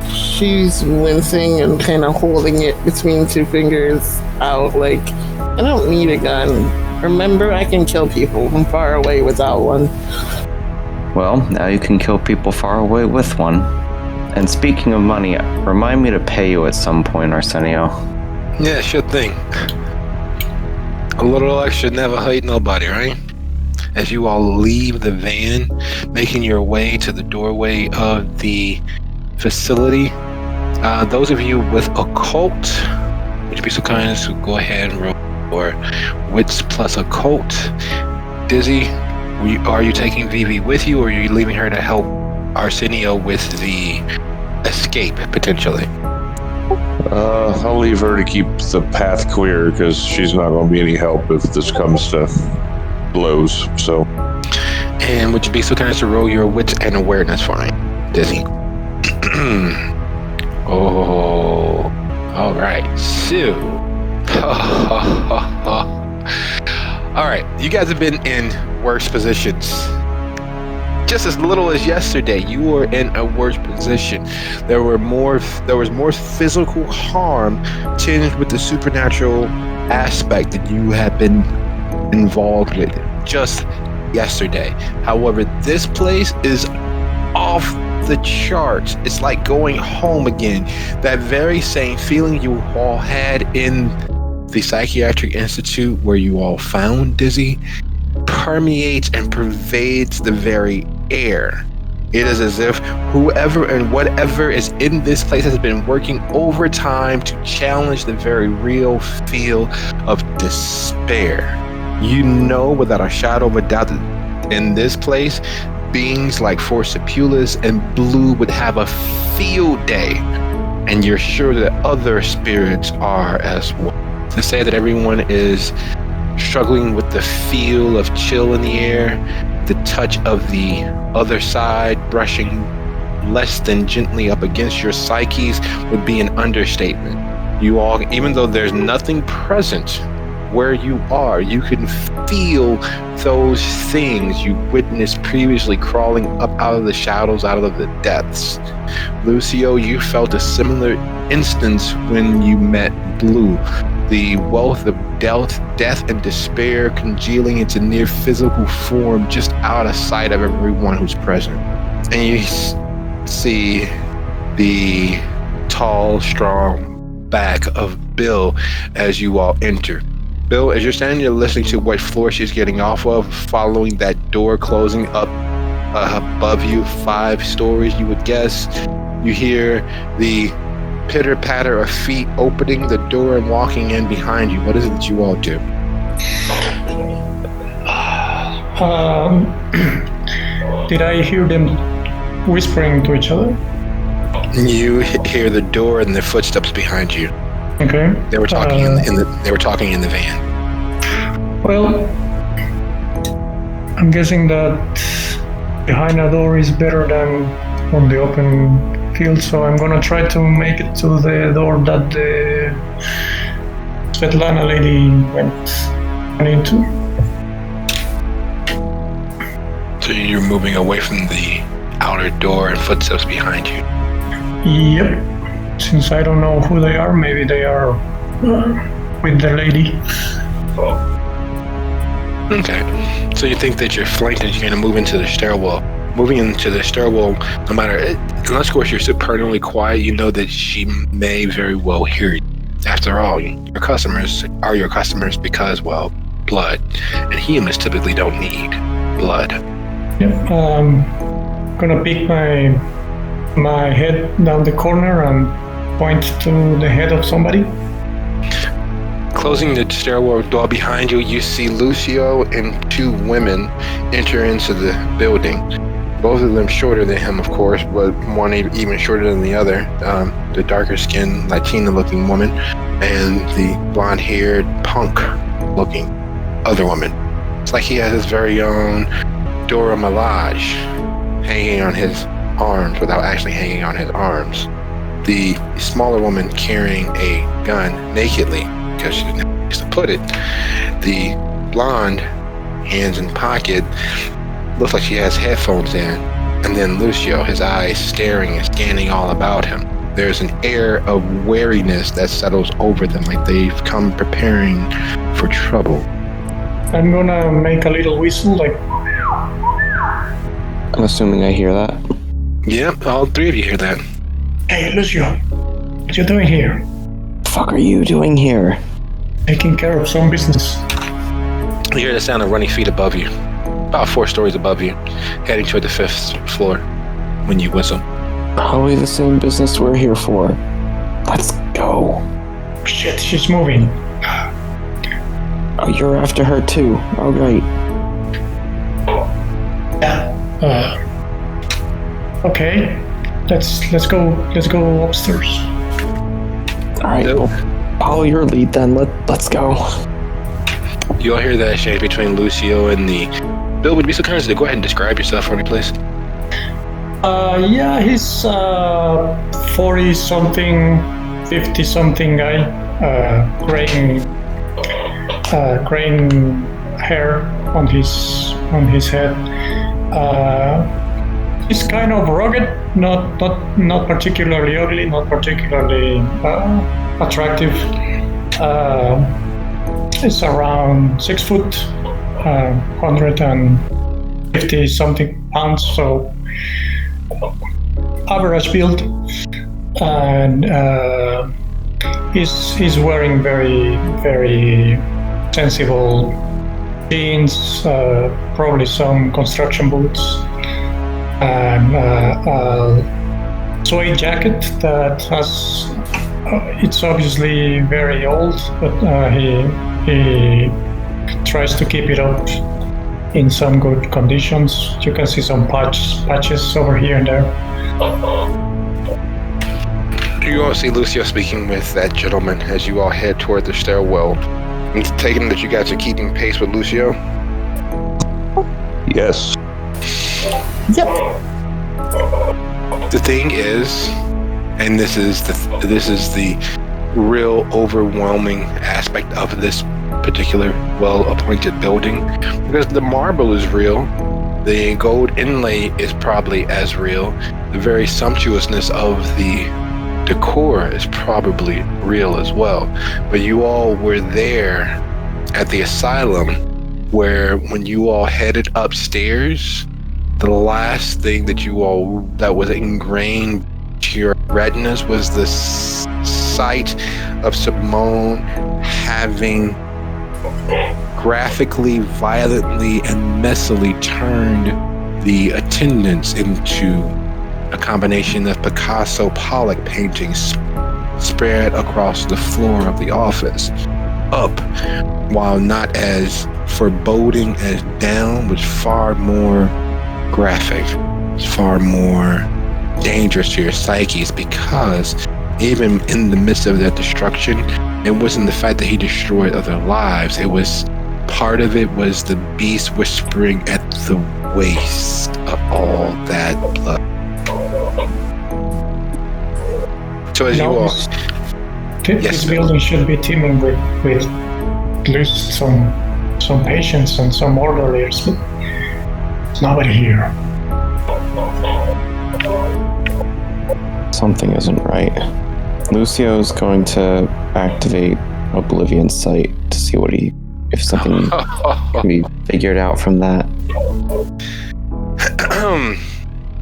She's wincing and kind of holding it between two fingers out, like, I don't need a gun. Remember, I can kill people from far away without one. Well, now you can kill people far away with one. And speaking of money, remind me to pay you at some point, Arsenio. Yeah, sure thing. A little extra never hurt nobody, right? As you all leave the van, making your way to the doorway of the facility, those of you with occult, would you be so kind as to go ahead and roll for wits plus occult? Dizzy, are you taking Vivi with you, or are you leaving her to help Arsenio with the escape, potentially? I'll leave her to keep the path clear, because she's not going to be any help if this comes to blows, so. And would you be so kind as to roll your wits and awareness for me, Dizzy? Oh, all right. So, all right. You guys have been in worse positions. Just as little as yesterday, you were in a worse position. There was more physical harm tinged with the supernatural aspect that you had been involved with just yesterday. However, this place is off the charts. It's like going home again. That very same feeling you all had in the Psychiatric Institute where you all found Dizzy permeates and pervades the very air. It is as if whoever and whatever is in this place has been working overtime to challenge the very real feel of despair. You know without a shadow of a doubt that in this place, beings like Forsipulus and Blue would have a field day, and you're sure that other spirits are as well. To say that everyone is struggling with the feel of chill in the air, the touch of the other side brushing less than gently up against your psyches would be an understatement. You all, even though there's nothing present where you are, you can feel those things you witnessed previously crawling up out of the shadows, out of the depths. Lucio, you felt a similar instance when you met Blue. The wealth of death and despair congealing into near physical form just out of sight of everyone who's present. And you see the tall, strong back of Bill as you all enter. Bill, as you're standing there listening to what floor she's getting off of, following that door closing up above you, 5 stories, you would guess. You hear the pitter-patter of feet opening the door and walking in behind you. What is it that you all do? Did I hear them whispering to each other? You hear the door and the footsteps behind you. Okay. They were talking they were talking in the van. Well, I'm guessing that behind a door is better than on the open field, so I'm gonna try to make it to the door that the Svetlana lady went into. So you're moving away from the outer door and footsteps behind you. Yep. Since I don't know who they are, maybe they are with the lady. Okay. So you think that you're flanked and you're going to move into the stairwell. Moving into the stairwell, no matter, unless of course you're supernally quiet, you know that she may very well hear you. After all, your customers are your customers because, well, blood. And humans typically don't need blood. Yep. Gonna pick my head down the corner and point to the head of somebody. Closing the stairwell door behind you, you see Lucio and 2 women enter into the building. Both of them shorter than him, of course, but one even shorter than the other. The darker-skinned, Latina-looking woman, and the blonde-haired, punk-looking other woman. It's like he has his very own Dora Milaje hanging on his arms without actually hanging on his arms. The smaller woman carrying a gun nakedly, because she didn't have a place to put it. The blonde, hands in pocket, looks like she has headphones in. And then Lucio, his eyes staring and scanning all about him. There's an air of wariness that settles over them, like they've come preparing for trouble. I'm gonna make a little whistle, like... I'm assuming I hear that. Yep, all 3 of you hear that. Hey, Lucio, what you doing here? What the fuck are you doing here? Taking care of some business. You hear the sound of running feet above you, about 4 stories above you, heading toward the 5th floor when you whistle. Probably the same business we're here for. Let's go. Shit, she's moving. Oh, you're after her too. All right. Okay. Let's go upstairs. All right. Nope. Well, follow your lead then. Let's go. You all hear that exchange between Lucio and the... Bill, would you be so kind as to go ahead and describe yourself for me, please? Yeah, he's 40-something, 50-something guy. Graying hair on his head. He's kind of rugged, not particularly ugly, not particularly attractive. It's around 6 foot, 150 something pounds, so average build, and he's wearing very, very sensible jeans, probably some construction boots, and a suede jacket that has it's obviously very old, but he tries to keep it up in some good conditions. You can see some patches over here and there. You all see Lucio speaking with that gentleman as you all head toward the stairwell. It's taken that you guys are keeping pace with Lucio. Yes. Yep. The thing is, and this is the real overwhelming aspect of this particular well-appointed building, because the marble is real, the gold inlay is probably as real, the very sumptuousness of the decor is probably real as well. But you all were there at the asylum where when you all headed upstairs, the last thing that was ingrained to your retinas was the sight of Simone having graphically, violently, and messily turned the attendance into a combination of Picasso Pollock paintings spread across the floor of the office. Up, while not as foreboding as down, was far more graphic. It's far more dangerous to your psyches, because even in the midst of that destruction, it wasn't the fact that he destroyed other lives. It was part of it was the beast whispering at the waste of all that blood. So as you all, this building should be teeming with at least some patients and some orderlies, but there's nobody here. Something isn't right. Lucio's going to activate Oblivion Sight to see if something can be figured out from that.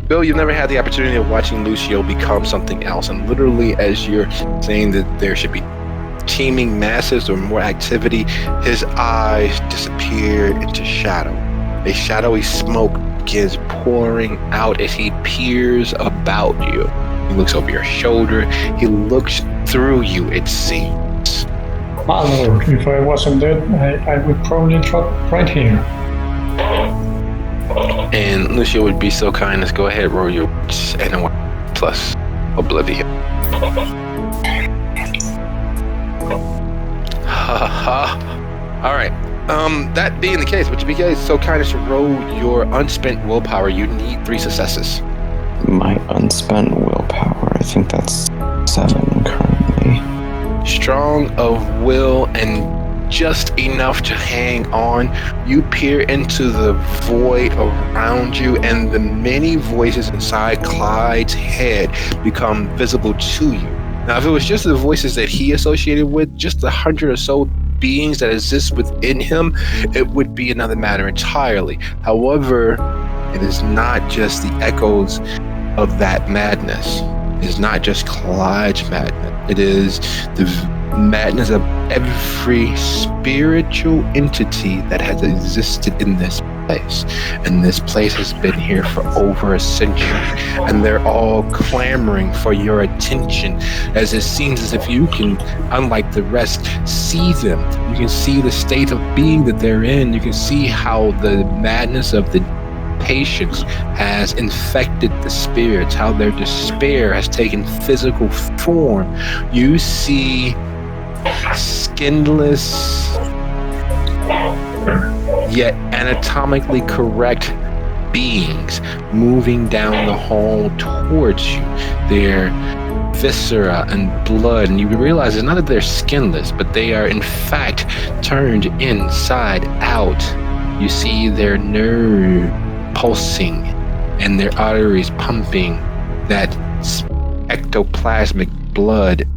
Bill, you've never had the opportunity of watching Lucio become something else, and literally as you're saying that there should be teeming masses or more activity, his eyes disappear into shadow. A shadowy smoke begins pouring out as he peers about you. He looks over your shoulder. He looks through you, it seems. My lord, if I wasn't dead, I would probably drop right here. And Lucio would be so kind as go ahead, roll your wits and a 1 plus Oblivion. All right. That being the case, would you be guys so kind as to roll your unspent willpower? You need 3 successes. My unspent willpower, I think that's 7 currently. Strong of will and just enough to hang on. You peer into the void around you, and the many voices inside Clyde's head become visible to you. Now, if it was just the voices that he associated with, just the 100 or so beings that exist within him, it would be another matter entirely. However, it is not just the echoes of that madness. It is not just Clyde's madness. It is the madness of every spiritual entity that has existed in this place. And this place has been here for over a century. And they're all clamoring for your attention, as it seems as if you can, unlike the rest, see them. You can see the state of being that they're in. You can see how the madness of the patience has infected the spirits, how their despair has taken physical form. You see skinless yet anatomically correct beings moving down the hall towards you. Their viscera and blood, and you realize it's not that they're skinless, but they are in fact turned inside out. You see their nerve pulsing and their arteries pumping that ectoplasmic blood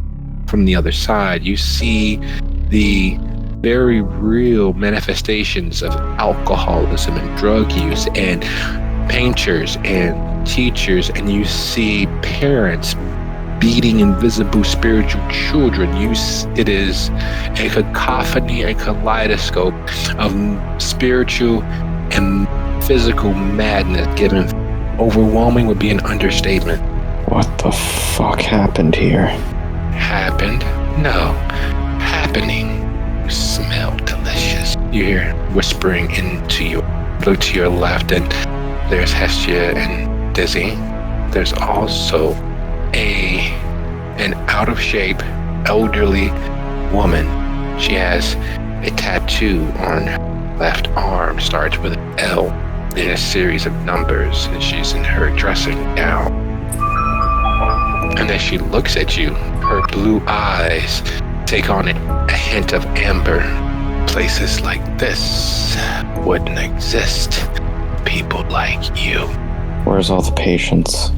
from the other side. You see the very real manifestations of alcoholism and drug use, and painters and teachers, and you see parents beating invisible spiritual children. It is a cacophony, a kaleidoscope of spiritual and physical madness. Given overwhelming would be an understatement. What the fuck happened here? Happened? No. Happening. You smell delicious. You hear whispering into you. Look to your left, and there's Hestia and Dizzy. There's also an out-of-shape, elderly woman. She has a tattoo on her left arm, starts with an L in a series of numbers, and she's in her dressing gown. And as she looks at you, her blue eyes take on a hint of amber. Places like this wouldn't exist. People like you. Where's all the patients?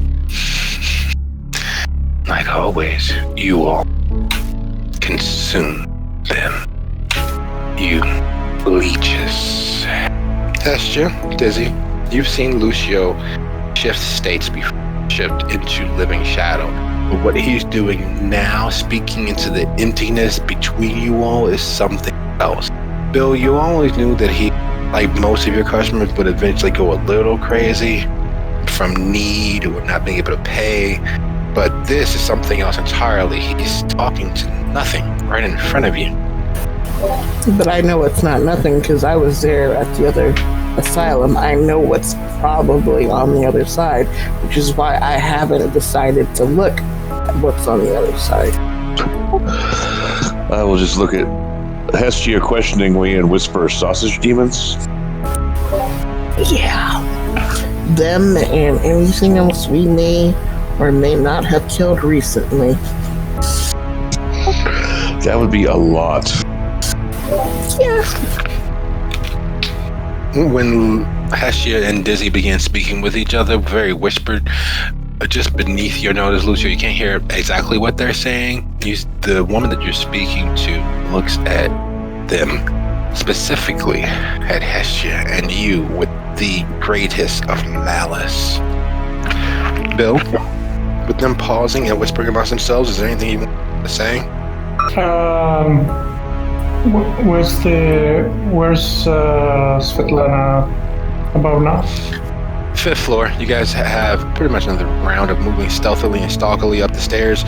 Like always, you all consume them. You leeches. Hestia, Dizzy, you've seen Lucio shift states before, shift into living shadow. But what he's doing now, speaking into the emptiness between you all, is something else. Bill, you always knew that he, like most of your customers, would eventually go a little crazy. from need or not being able to pay. But this is something else entirely. He's talking to nothing right in front of you. But I know it's not nothing because I was there at the other asylum. I know what's probably on the other side, which is why I haven't decided to look at what's on the other side. I will just look at Hestia questioningly and whisper, sausage demons? Yeah. Them and anything else we may or may not have killed recently. That would be a lot. Yeah. When Hestia and Dizzy began speaking with each other, very whispered, just beneath your notice, Lucio, you can't hear exactly what they're saying. The woman that you're speaking to looks at them, specifically at Hestia and you, with the greatest of malice. Bill, with them pausing and whispering amongst themselves, is there anything you want to say? Where's Svetlana about now? 5th floor. You guys have pretty much another round of moving stealthily and stalkily up the stairs.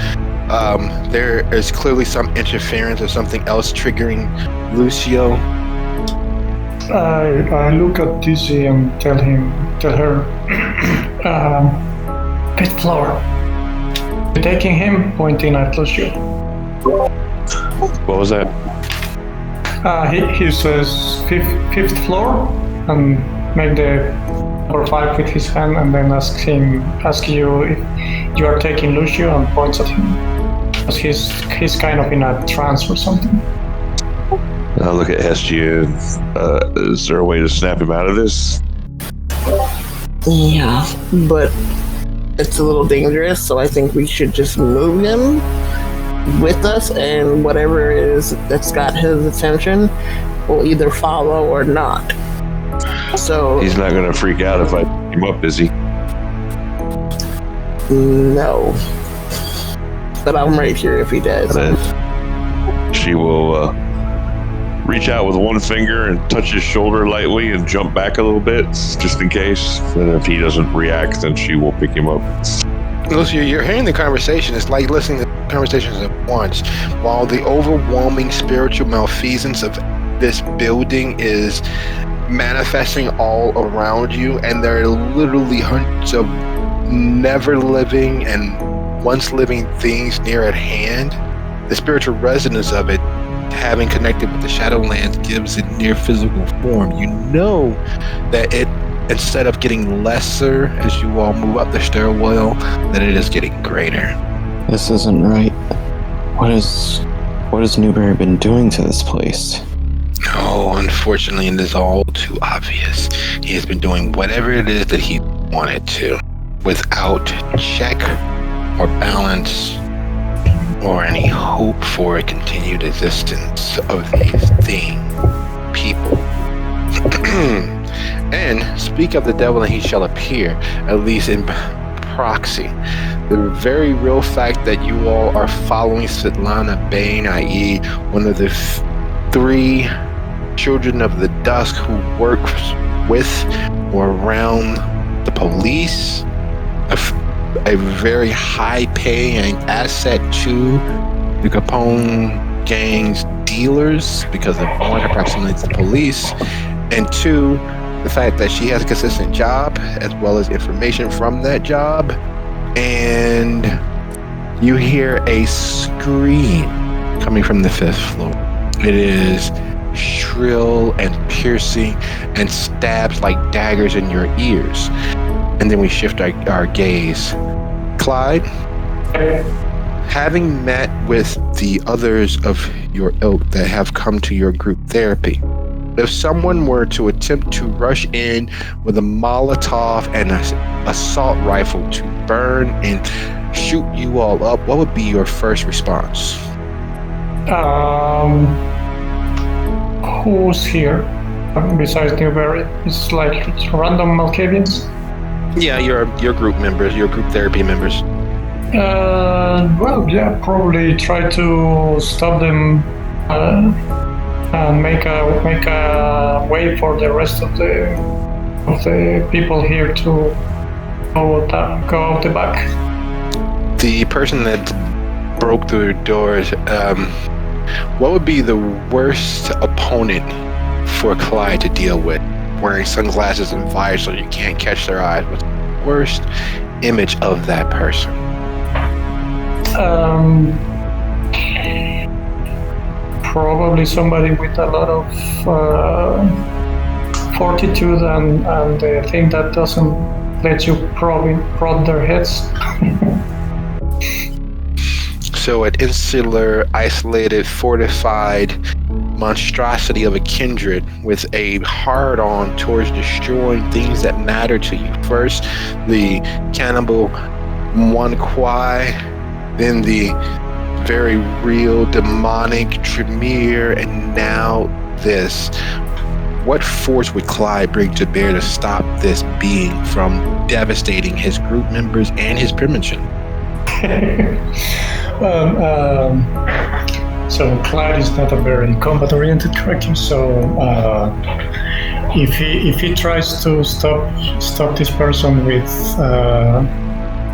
There is clearly some interference or something else triggering Lucio. I look at Dizzy and tell her, 5th floor. You're taking him, pointing at Lucio. What was that? He says 5th floor, and make the number 5 with his hand, and then ask you if you are taking Lucio, and points at him. Because he's kind of in a trance or something. I'll look at Hestia. Is there a way to snap him out of this? Yeah, but it's a little dangerous, so I think we should just move him with us, and whatever it is that's got his attention will either follow or not. So He's not going to freak out if I pick him up, is he? no. But I'm right here if he does. Then she will reach out with one finger and touch his shoulder lightly and jump back a little bit, just in case. And if he doesn't react, then she will pick him up. Lucio, you're hearing the conversation. It's like listening to conversations at once. While the overwhelming spiritual malfeasance of this building is manifesting all around you, and there are literally hundreds of never living and once living things near at hand, the spiritual resonance of it, having connected with the Shadowlands, gives it near physical form. You know that it, instead of getting lesser as you all move up the stairwell, that it is getting greater. This isn't right. What has Newberry been doing to this place? Oh, unfortunately, it is all too obvious. He has been doing whatever it is that he wanted to, without check or balance or any hope for a continued existence of these people. And speak of the devil and he shall appear, at least in proxy. The very real fact that you all are following Svetlana Bain, i.e. one of the 3 children of the dusk who works with or around the police, a very high paying asset to the Capone gang's dealers, because of 1, it approximates the police, and 2, the fact that she has a consistent job as well as information from that job. And you hear a scream coming from the 5th floor. It is shrill and piercing and stabs like daggers in your ears. And then we shift our gaze. Clyde, having met with the others of your ilk that have come to your group therapy, if someone were to attempt to rush in with a Molotov and an assault rifle to burn and shoot you all up, what would be your first response? Who's here besides Newberry? It's like random Malkavians? Yeah, your group members, your group therapy members. Well, yeah, probably try to stop them and make a way for the rest of the people here to go out the back. The person that broke through the doors, what would be the worst opponent for Clyde to deal with? Wearing sunglasses and fire so you can't catch their eyes. What's the worst image of that person? Probably somebody with a lot of fortitude and a thing that doesn't let you prod their heads. So an insular, isolated, fortified monstrosity of a kindred with a hard-on towards destroying things that matter to you. First, the cannibal one Kwai, then the very real demonic Tremere, and now this. What force would Clyde bring to bear to stop this being from devastating his group members and his primogen? So Clyde is not a very combat-oriented character. So if he tries to stop this person with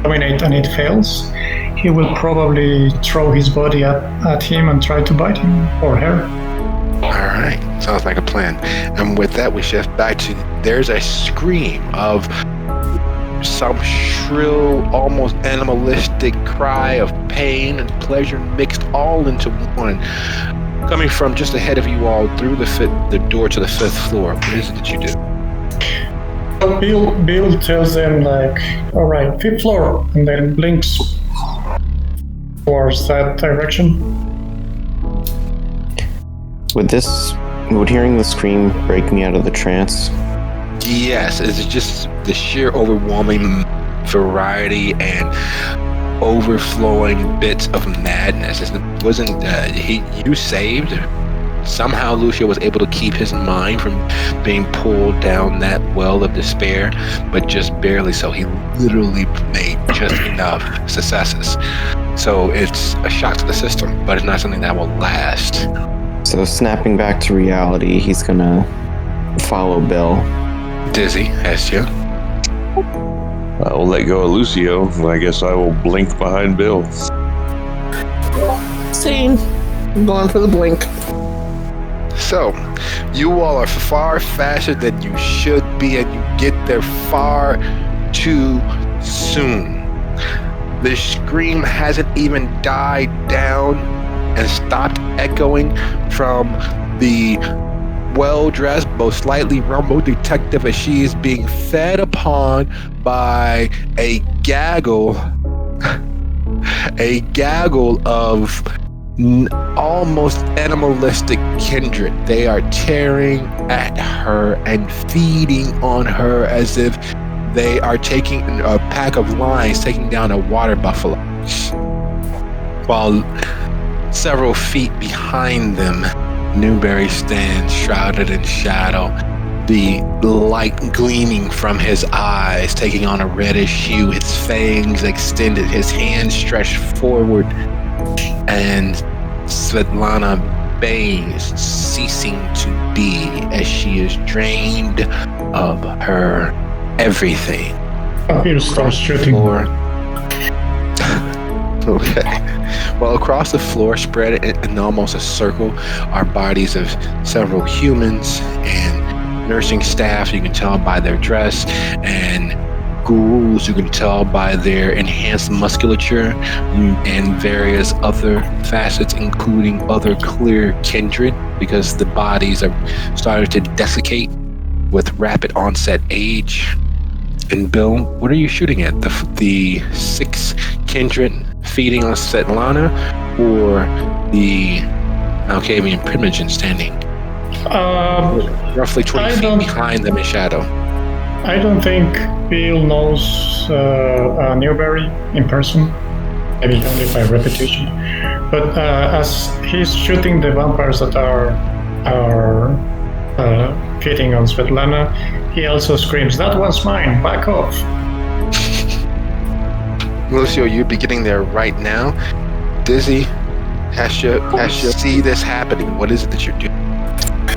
dominate and it fails, he will probably throw his body at him and try to bite him or her. All right, sounds like a plan. And with that, we shift back to there's a scream of some shrill, almost animalistic cry of pain and pleasure mixed all into one, coming from just ahead of you all through the door to the 5th floor. What is it that you do? Bill tells them, like, all right, 5th floor, and then blinks towards that direction. Would hearing the scream break me out of the trance? Yes, it's just the sheer overwhelming variety and overflowing bits of madness. It wasn't you saved. Somehow Lucio was able to keep his mind from being pulled down that well of despair, but just barely so. He literally made just enough successes. So it's a shock to the system, but it's not something that will last. So snapping back to reality, he's gonna follow Bill. Dizzy, Hestia. I will let go of Lucio. I guess I will blink behind Bill. Same. I'm going for the blink. So, you all are far faster than you should be, and you get there far too soon. The scream hasn't even died down and stopped echoing from the well-dressed, but slightly rumbled detective as she is being fed upon by a gaggle of almost animalistic kindred. They are tearing at her and feeding on her as if they are taking a pack of lions taking down a water buffalo. While several feet behind them, Newberry stands shrouded in shadow, the light gleaming from his eyes, taking on a reddish hue, his fangs extended, his hands stretched forward, and Svetlana Bain ceasing to be as she is drained of her everything. Here starts shooting. Okay. Well, across the floor, spread in almost a circle, are bodies of several humans and nursing staff, you can tell by their dress, and ghouls, you can tell by their enhanced musculature, and various other facets, including other clear kindred, because the bodies are starting to desiccate with rapid onset age. And Bill, what are you shooting at? The 6 kindred feeding on Svetlana, or the Malkavian primogen standing roughly 20 feet behind them in shadow? I don't think Bill knows Newberry in person, maybe only by repetition. But as he's shooting the vampires that are feeding on Svetlana, he also screams, "That one's mine, back off!" Lucio, you'd be getting there right now. Dizzy, has you see this happening? What is it that you're doing?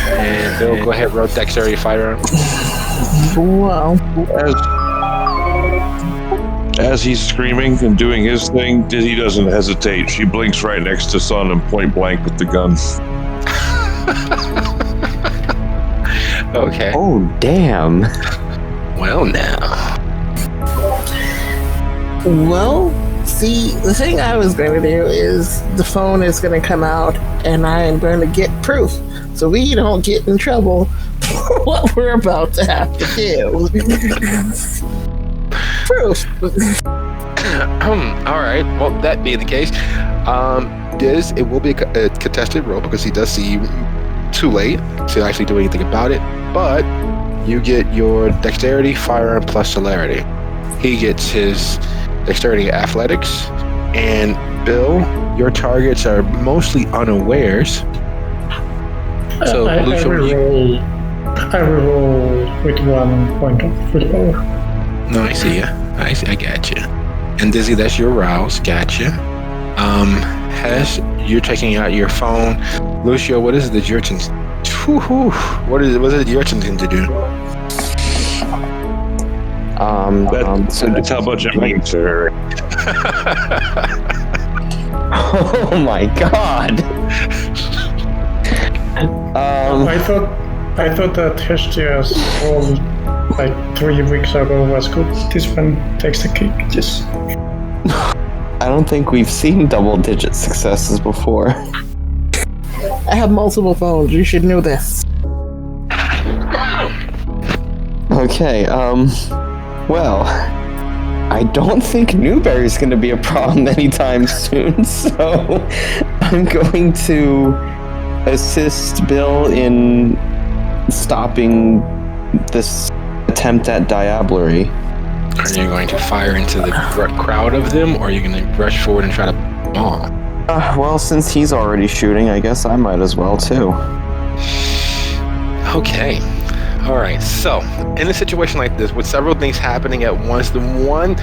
And Bill, go ahead, roll dexterity fighter. Wow. As he's screaming and doing his thing, Dizzy doesn't hesitate. She blinks right next to Sun and point blank with the gun. Okay. Oh, damn. Well, now. Well, see, the thing I was going to do is the phone is going to come out and I am going to get proof so we don't get in trouble for what we're about to have to do. Proof. All right. Well, that being the case, Diz, it will be a contested roll because he does see you too late to actually do anything about it. But you get your dexterity, firearm plus celerity. He gets his dexterity, athletics, and Bill, your targets are mostly unawares. So I reroll with 1 point of willpower. No, I see ya. I got you. And Dizzy, that's your rouse. Gotcha. Hess, you're taking out your phone. Lucio, what is it that you're what is it your intending to do? That's how much it means to her. Oh my god. I thought that Hestia's roll like 3 weeks ago was good. This one takes the cake. Yes. I don't think we've seen double-digit successes before. I have multiple phones. You should know this. Okay, well, I don't think Newberry's going to be a problem anytime soon, so I'm going to assist Bill in stopping this attempt at diablerie. Are you going to fire into the crowd of them, or are you going to rush forward and try to bomb? Well, since he's already shooting, I guess I might as well, too. Okay. All right. So, in a situation like this, with several things happening at once, the one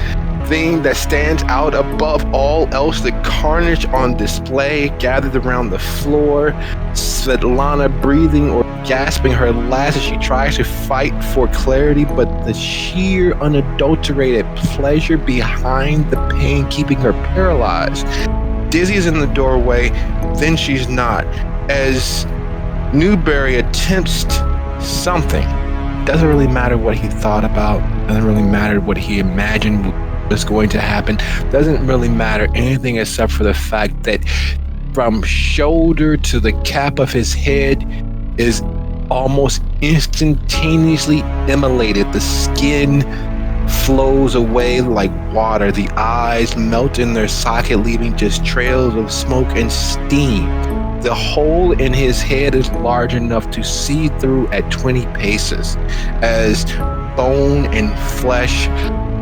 thing that stands out above all else, the carnage on display gathered around the floor, Svetlana breathing or gasping her last as she tries to fight for clarity, but the sheer unadulterated pleasure behind the pain keeping her paralyzed. Dizzy's in the doorway, then she's not. As Newberry attempts something, doesn't really matter what he thought about, doesn't really matter what he imagined was going to happen, doesn't really matter anything except for the fact that from shoulder to the cap of his head is almost instantaneously immolated. The skin flows away like water. The eyes melt in their socket, leaving just trails of smoke and steam. The hole in his head is large enough to see through at 20 paces as bone and flesh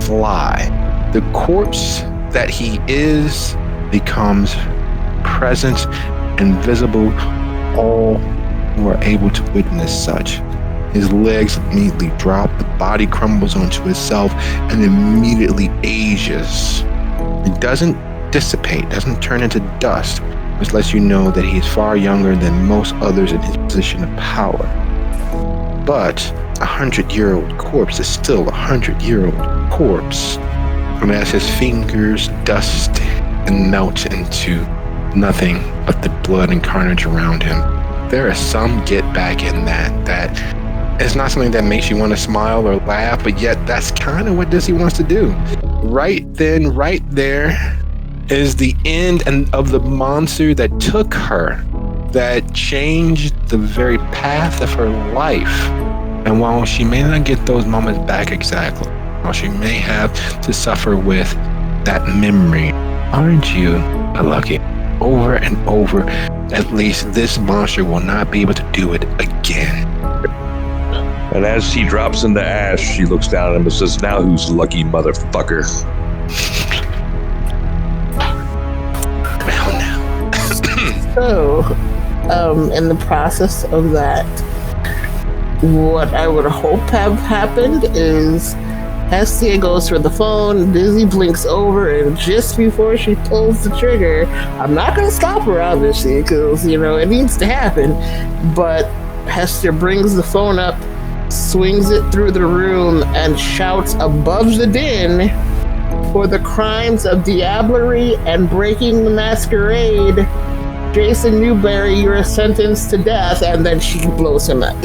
fly. The corpse that he is becomes present and visible. All who are able to witness such. His legs immediately drop, the body crumbles onto itself and immediately ages. It doesn't dissipate, doesn't turn into dust, which lets you know that he is far younger than most others in his position of power. But a 100-year-old corpse is still a 100-year-old corpse. And as his fingers dust and melt into nothing but the blood and carnage around him, there is some get back in that it's not something that makes you want to smile or laugh, but yet that's kind of what Dizzy wants to do. Right then, right there is the end of the monster that took her, that changed the very path of her life. And while she may not get those moments back exactly, while she may have to suffer with that memory, aren't you lucky? Over and over, at least this monster will not be able to do it again. And as he drops into ash, she looks down at him and says, "Now who's lucky, motherfucker?" Well, now. So, in the process of that, what I would hope have happened is Hestia goes for the phone, Dizzy blinks over, and just before she pulls the trigger, I'm not going to stop her, obviously, because, it needs to happen, but Hestia brings the phone up, swings it through the room, and shouts above the din, for the crimes of diablerie and breaking the masquerade, Jason Newberry, you're sentenced to death," and then she blows him up.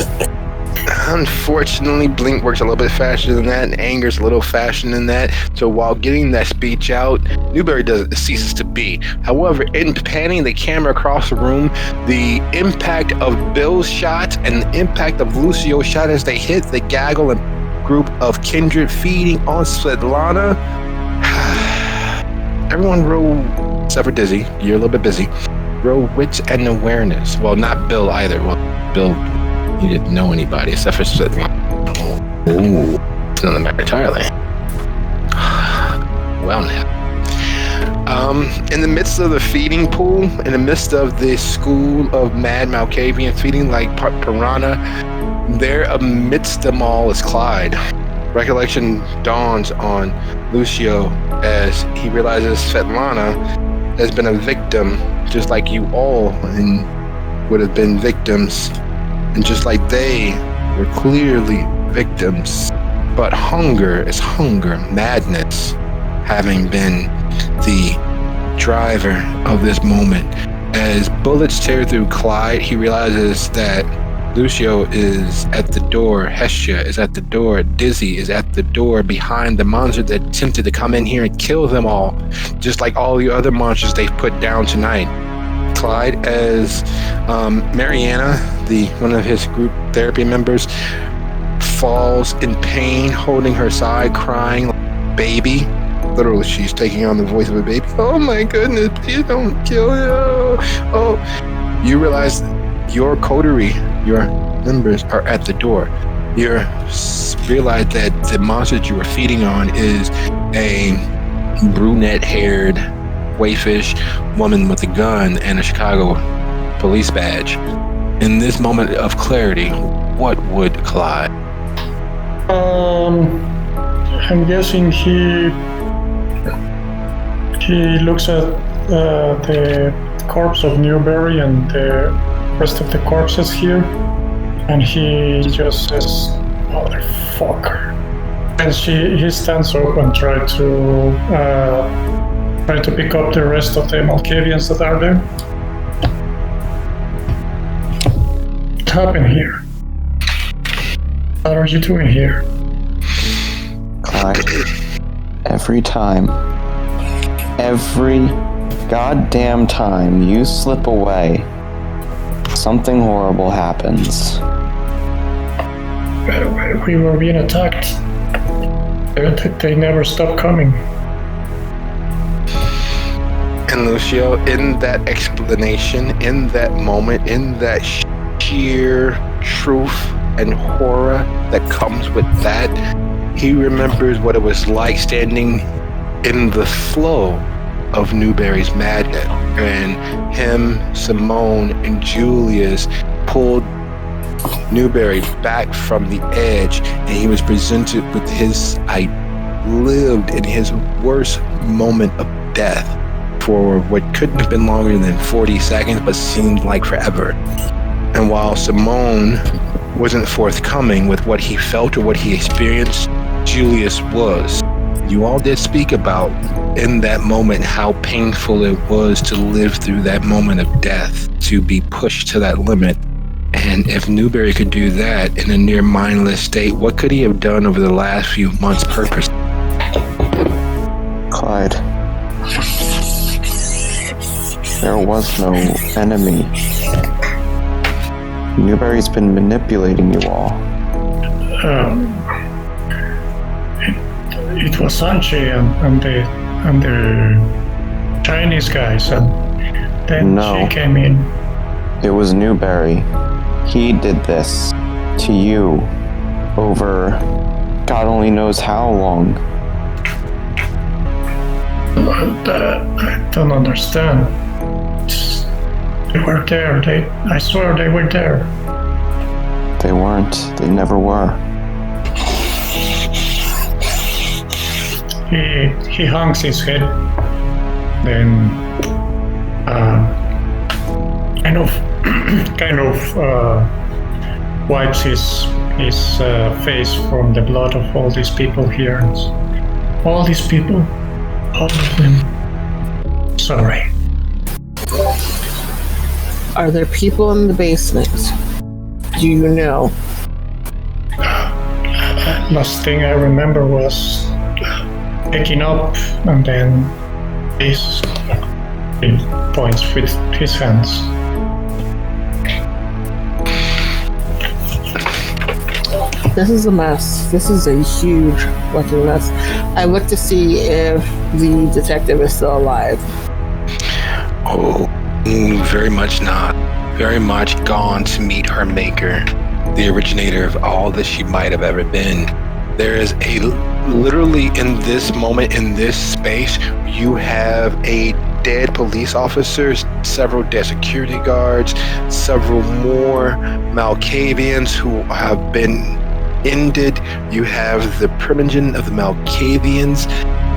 Unfortunately, Blink works a little bit faster than that, and Anger's a little faster than that. So while getting that speech out, Newberry ceases to be. However, in panning the camera across the room, the impact of Bill's shot and the impact of Lucio's shot as they hit the gaggle and group of kindred feeding on Svetlana. Everyone roll, except for Dizzy, you're a little bit busy. Roll wits and awareness. Well, not Bill either. Well, Bill, you didn't know anybody except for Svetlana. Ooh, it's another matter entirely. Well, now. In the midst of the feeding pool, in the midst of the school of mad Malkavians feeding like piranha, there amidst them all is Clyde. Recollection dawns on Lucio as he realizes Svetlana has been a victim, just like you all and would have been victims, and just like they were clearly victims. But hunger is hunger, madness having been the driver of this moment. As bullets tear through Clyde, he realizes that Lucio is at the door, Hestia is at the door, Dizzy is at the door behind the monster that attempted to come in here and kill them all, just like all the other monsters they've put down tonight. Clyde, as Mariana, one of his group therapy members, falls in pain, holding her side, crying like a baby. Literally, she's taking on the voice of a baby. "Oh my goodness, please don't kill her." Oh, you realize your coterie, your members are at the door. You realize that the monster you were feeding on is a brunette-haired, wayfish woman with a gun and a Chicago police badge. In this moment of clarity, what would Clyde? I'm guessing he looks at the corpse of Newberry and the rest of the corpses here, and he just says, "Motherfucker!" And he stands up and try to pick up the rest of the Malkavians that are there. What happened here? What are you doing here? Clyde, every goddamn time you slip away, something horrible happens. We were being attacked. They never stopped coming. And Lucio, in that explanation, in that moment, in that sheer truth and horror that comes with that, he remembers what it was like standing in the flow of Newberry's madness, and him, Simone, and Julius pulled Newberry back from the edge, and he was presented with lived in his worst moment of death for what couldn't have been longer than 40 seconds, but seemed like forever. And while Simone wasn't forthcoming with what he felt or what he experienced, Julius was. You all did speak about in that moment how painful it was to live through that moment of death, to be pushed to that limit. And if Newberry could do that in a near mindless state, what could he have done over the last few months purposely? Clyde, there was no enemy. Newberry's been manipulating you all. It was Sanche and the Chinese guys, and then she came in. It was Newberry. He did this to you over God only knows how long. I don't understand. They were there. I swear they were there. They weren't. They never were. He hangs his head, then kind of wipes his face from the blood of all these people here. All these people, All of them. Sorry. Are there people in the basement? Do you know? Last thing I remember was picking up and then this. He points with his hands. This is a mess. This is a huge fucking mess. I look to see if the detective is still alive. Oh, very much not. Very much gone to meet her maker, the originator of all that she might have ever been. There is literally in this moment, in this space, you have a dead police officers, several dead security guards, several more Malkavians who have been ended. You have the primogen of the Malkavians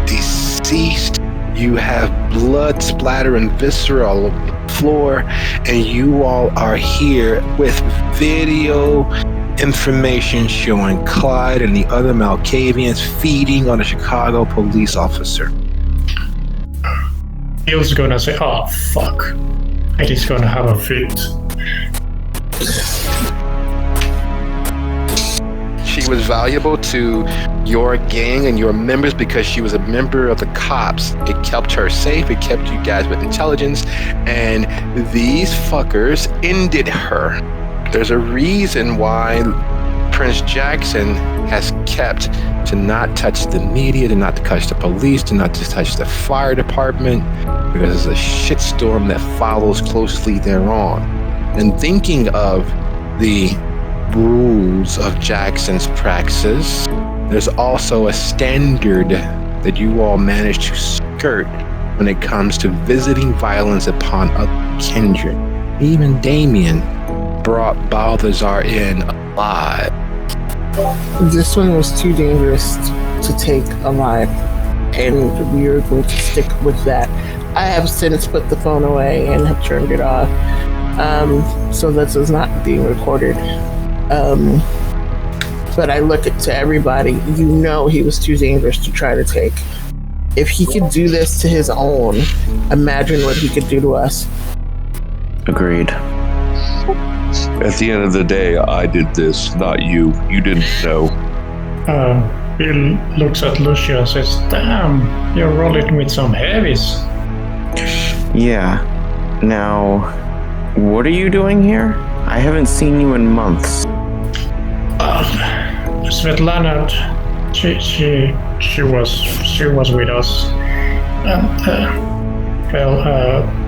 deceased. You have blood splatter and viscera all over the floor, and you all are here with video information showing Clyde and the other Malkavians feeding on a Chicago police officer. Bill's gonna say, "Oh fuck," and he's gonna have a fit. She was valuable to your gang and your members because she was a member of the cops. It kept her safe, it kept you guys with intelligence, and these fuckers ended her. There's a reason why Prince Jackson has kept to not touch the media, to not touch the police, to not to touch the fire department, because there's a shitstorm that follows closely thereon. And thinking of the rules of Jackson's praxis, there's also a standard that you all manage to skirt when it comes to visiting violence upon a kindred. Even Damien brought Balthazar in alive. This one was too dangerous to take alive, and we are going to stick with that. I have since put the phone away and have turned it off, so this is not being recorded. But I look to everybody. You know he was too dangerous to try to take. If he could do this to his own, imagine what he could do to us. Agreed. At the end of the day, I did this, not you. You didn't know. Bill looks at Lucio and says, "Damn, you're rolling with some heavies." Yeah. Now, what are you doing here? I haven't seen you in months. Svetlana, she was with us, and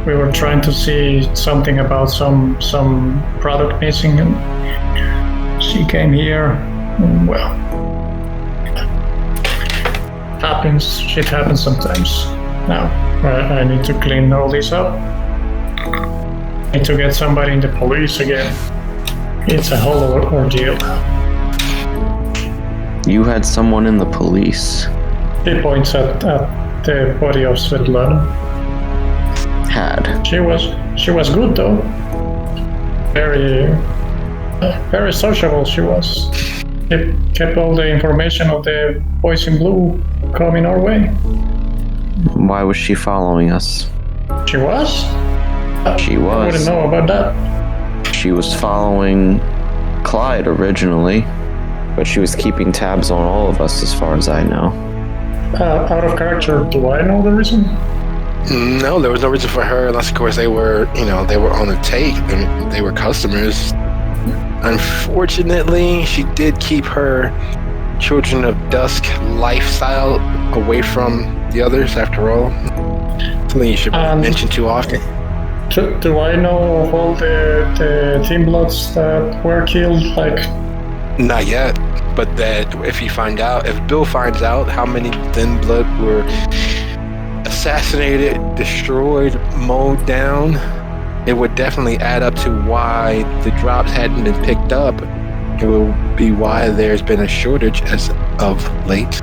we were trying to see something about some product missing, and she came here. Well, happens. Shit happens sometimes. Now I need to clean all this up. I need to get somebody in the police again. It's a whole ordeal. You had someone in the police. He points at the body of Svetlana. Had. She was good though. Very sociable she was. Kept all the information of the boys in blue coming our way. Why was she following us? She was? She I was. wouldn't know about that. She was following Clyde originally, but she was keeping tabs on all of us as far as I know. Out of character, do I know the reason? No, there was no reason for her unless, of course, they were on the take. They were customers. Unfortunately, she did keep her Children of Dusk lifestyle away from the others, after all. Something you should mention too often. Do I know of all the Team Bloods that were killed? Not yet, but that if Bill finds out how many Thin Blood were assassinated, destroyed, mowed down, it would definitely add up to why the drops hadn't been picked up. It will be why there's been a shortage as of late.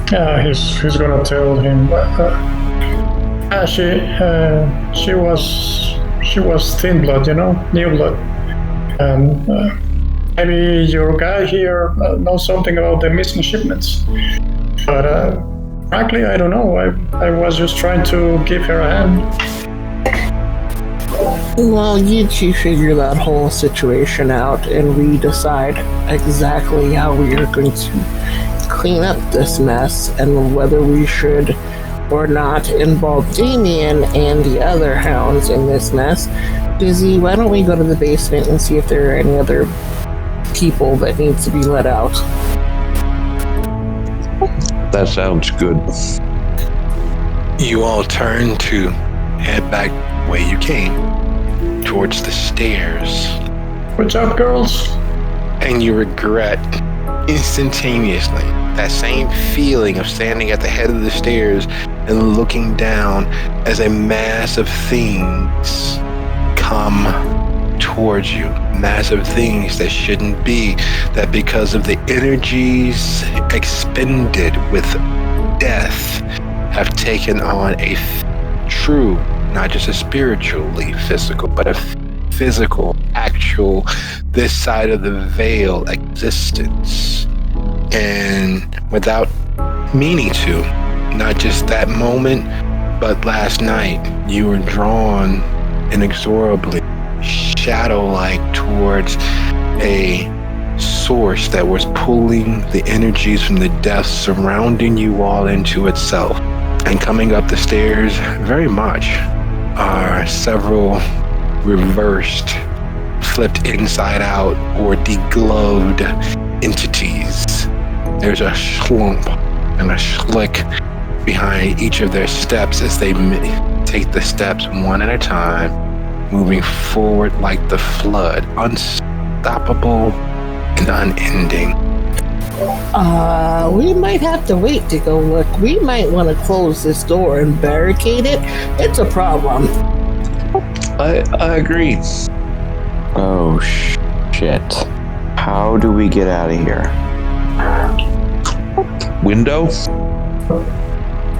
He's gonna tell him. She was Thin Blood, New Blood, and maybe your guy here knows something about the missing shipments. But Frankly, I don't know. I was just trying to give her a hand. Well, you two figure that whole situation out, and we decide exactly how we are going to clean up this mess, and whether we should or not involve Damien and the other hounds in this mess. Dizzy, why don't we go to the basement and see if there are any other people that need to be let out? That sounds good. You all turn to head back the way you came, towards the stairs. What's up, girls? And you regret instantaneously that same feeling of standing at the head of the stairs and looking down as a mass of things come towards you. Massive things that shouldn't be, that because of the energies expended with death have taken on a true, not just a spiritually physical, but a physical, actual, this side of the veil existence. And without meaning to, not just that moment, but last night, you were drawn inexorably, shadow-like, towards a source that was pulling the energies from the death surrounding you all into itself. And coming up the stairs, very much, are several reversed, flipped inside out, or degloved entities. There's a slump and a schlick behind each of their steps as they take the steps one at a time, moving forward like the flood, unstoppable and unending. We might have to wait to go look. We might want to close this door and barricade it. It's a problem. I agree. Oh, shit. How do we get out of here? Window?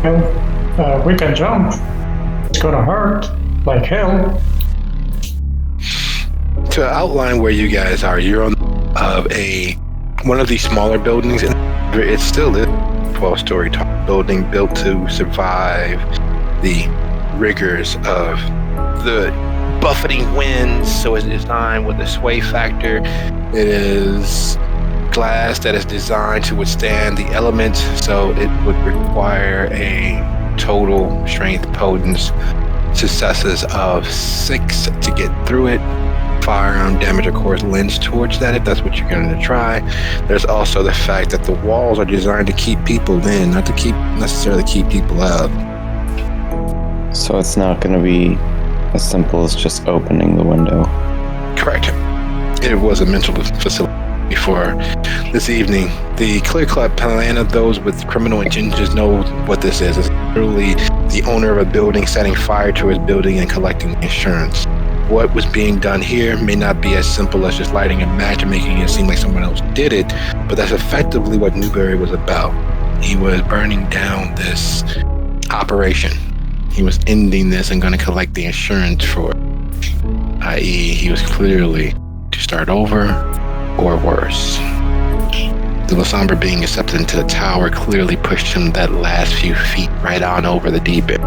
Well, we can jump. It's gonna hurt like hell. To outline where you guys are, you're on one of these smaller buildings, and it's still a 12-story tall building built to survive the rigors of the buffeting winds. So it's designed with a sway factor. It is glass that is designed to withstand the elements, so it would require a total strength potence successes of 6 to get through it. Firearm damage, of course, lends towards that if that's what you're going to try. There's also the fact that the walls are designed to keep people in, not to necessarily keep people out. So it's not going to be as simple as just opening the window. Correct. It was a mental facility before this evening. The clear-cut plan of those with criminal intentions know what this is. It's literally the owner of a building setting fire to his building and collecting insurance. What was being done here may not be as simple as just lighting a match and making it seem like someone else did it, but that's effectively what Newberry was about. He was burning down this operation. He was ending this and going to collect the insurance for it, i.e. he was clearly to start over or worse. The Lasombra being accepted into the tower clearly pushed him that last few feet right on over the deep end.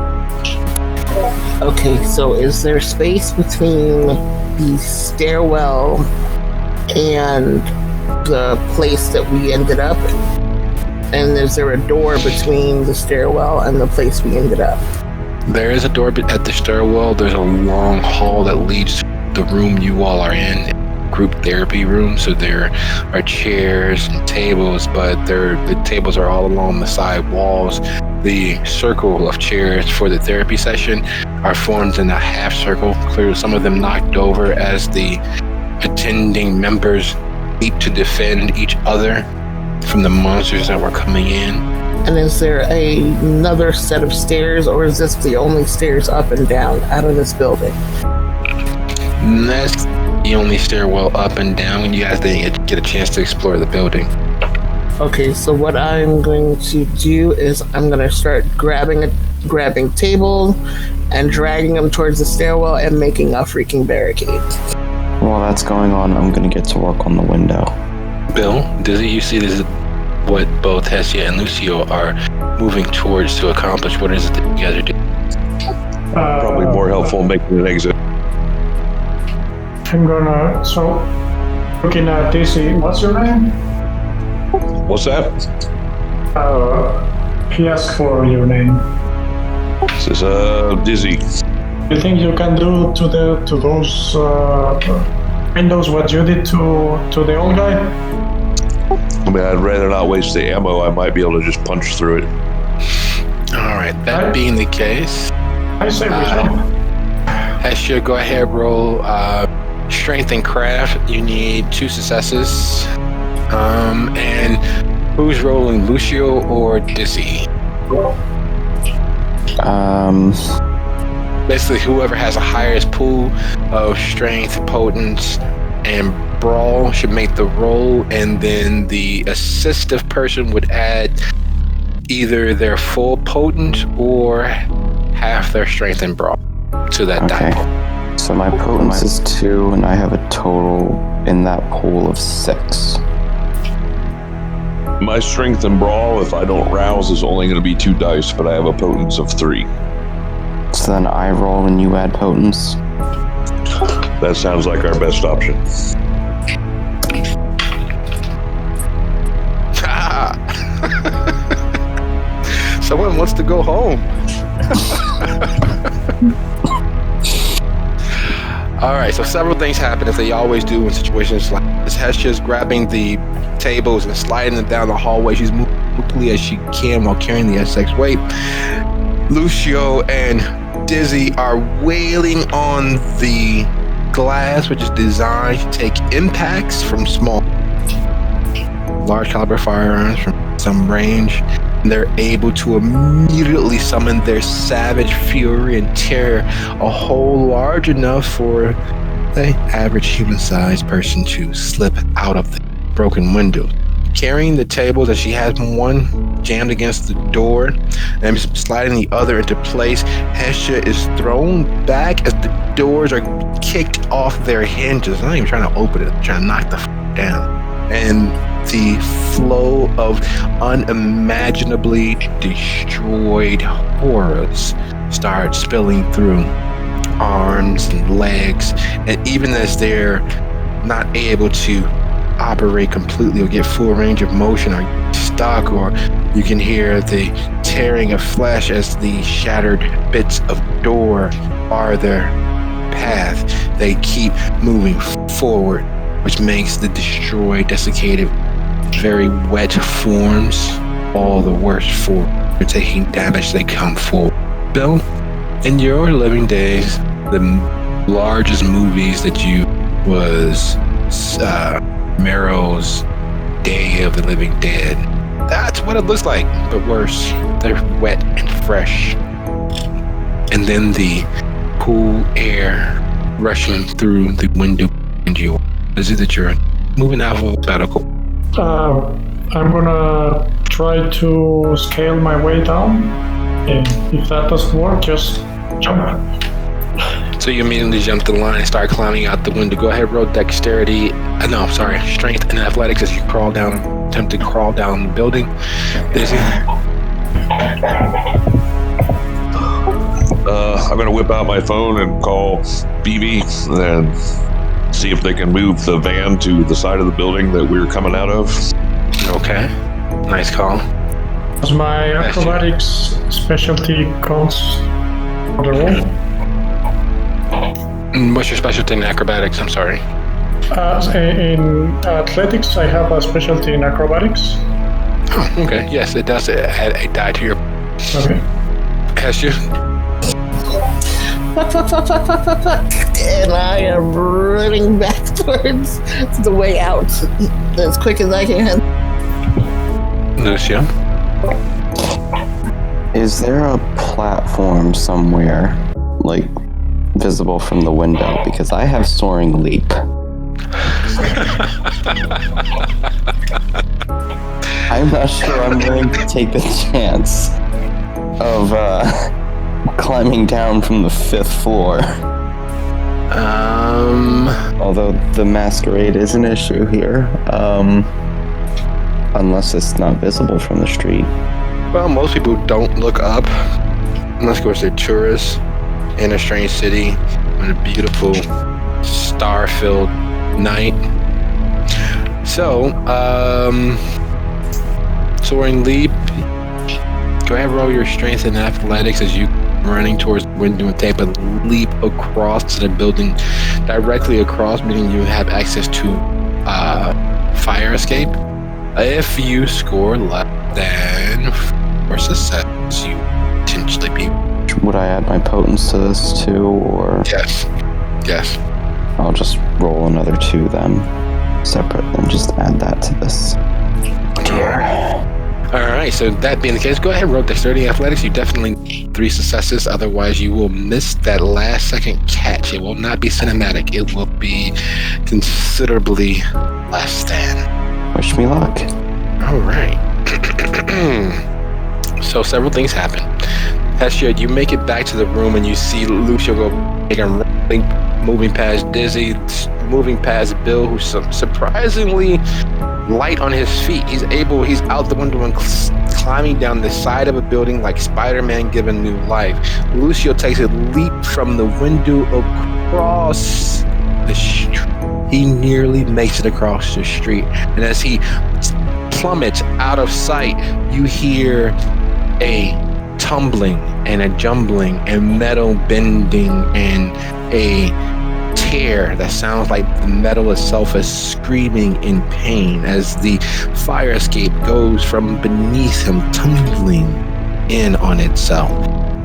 Okay, so is there space between the stairwell and the place that we ended up? And is there a door between the stairwell and the place we ended up? There is a door at the stairwell. There's a long hall that leads to the room you all are in, group therapy room. So there are chairs and tables, but the tables are all along the side walls. The circle of chairs for the therapy session are formed in a half circle, clearly some of them knocked over as the attending members leap to defend each other from the monsters that were coming in. And is there another set of stairs, or is this the only stairs up and down out of this building? And that's the only stairwell up and down. You guys didn't get a chance to explore the building. Okay, so what I'm going to do is I'm going to start grabbing table and dragging them towards the stairwell and making a freaking barricade. While that's going on, I'm going to get to work on the window. Bill, Dizzy, you see this what both Hestia and Lucio are moving towards to accomplish. What is it that you guys are doing? Probably more helpful making an exit. I'm gonna. So, looking at Dizzy, what's your name? What's that? He asked for your name. This is Dizzy. You think you can do to those windows what you did to the old guy? I mean, I'd rather not waste the ammo. I might be able to just punch through it. All right, that being the case, I say we jump. Hestia, go ahead, roll strength and craft. You need 2 successes. And who's rolling, Lucio or Dizzy? Basically, whoever has the highest pool of strength, potence, and brawl should make the roll, and then the assistive person would add either their full potent or half their strength and brawl to that die. Okay. So my potence is 2, and I have a total in that pool of 6. My strength and brawl, if I don't rouse, is only going to be 2 dice, but I have a potence of 3. So then I roll and you add potence. That sounds like our best option. Someone wants to go home. All right, so several things happen as they always do in situations like this. Hestia's grabbing the tables and sliding them down the hallway. She's moving quickly as she can while carrying the SX weight. Lucio and Dizzy are wailing on the glass, which is designed to take impacts from small, large caliber firearms from some range. They're able to immediately summon their savage fury and tear a hole large enough for an average human-sized person to slip out of the broken window. Carrying the tables, as she has one jammed against the door and sliding the other into place, Hestia is thrown back as the doors are kicked off their hinges. They're not even trying to open it, they're trying to knock the down. And the flow of unimaginably destroyed horrors start spilling through arms and legs, and even as they're not able to operate completely or get full range of motion, or stuck, or you can hear the tearing of flesh as the shattered bits of door bar their path. They keep moving forward, which makes the destroyed, desiccated, very wet forms all the worse for taking damage. They come forward. Bill, in your living days, the largest movies that you was Mero's Day of the Living Dead. That's what it looks like, but worse. They're wet and fresh. And then the cool air rushing through the window behind you. Is it that you're moving alphabetical? I'm gonna try to scale my way down, and if that doesn't work, just jump. So you immediately jump the line and start climbing out the window. Go ahead, roll dexterity. Strength and athletics as you crawl down, attempt to crawl down the building. Dizzy? I'm going to whip out my phone and call BB and see if they can move the van to the side of the building that we're coming out of. Okay. Nice call. Was my acrobatics specialty counts for the roll? What's your specialty in acrobatics? I'm sorry. In athletics, I have a specialty in acrobatics. Oh, okay. Yes, it does add a die to your... Okay. Hestia? Fuck. And I am running back towards the way out as quick as I can. Lucio? Is there a platform somewhere, like, visible from the window? Because I have soaring leap. I'm not sure I'm willing to take the chance of climbing down from the 5th floor. Although the masquerade is an issue here. Unless it's not visible from the street. Well, most people don't look up unless, of course, they're tourists in a strange city on a beautiful star-filled night. So, soaring leap. Go ahead and roll your strength and athletics as you running towards the window and take a leap across to the building directly across, meaning you have access to fire escape. If you score less than 4 success, you potentially be. Would I add my potence to this too, or? Yes. I'll just roll another 2 then, separate, and just add that to this. Alright, so that being the case, go ahead and roll dexterity athletics. You definitely need 3 successes, otherwise you will miss that last second catch. It will not be cinematic, it will be considerably less than. Wish me luck. Alright. So several things happen. Hestia, you make it back to the room and you see Lucio go moving past Dizzy, moving past Bill, who's surprisingly light on his feet. He's out the window and climbing down the side of a building like Spider-Man given new life. Lucio takes a leap from the window across the street. He nearly makes it across the street. And as he plummets out of sight, you hear a tumbling and a jumbling and metal bending and a tear that sounds like the metal itself is screaming in pain as the fire escape goes from beneath him, tumbling in on itself.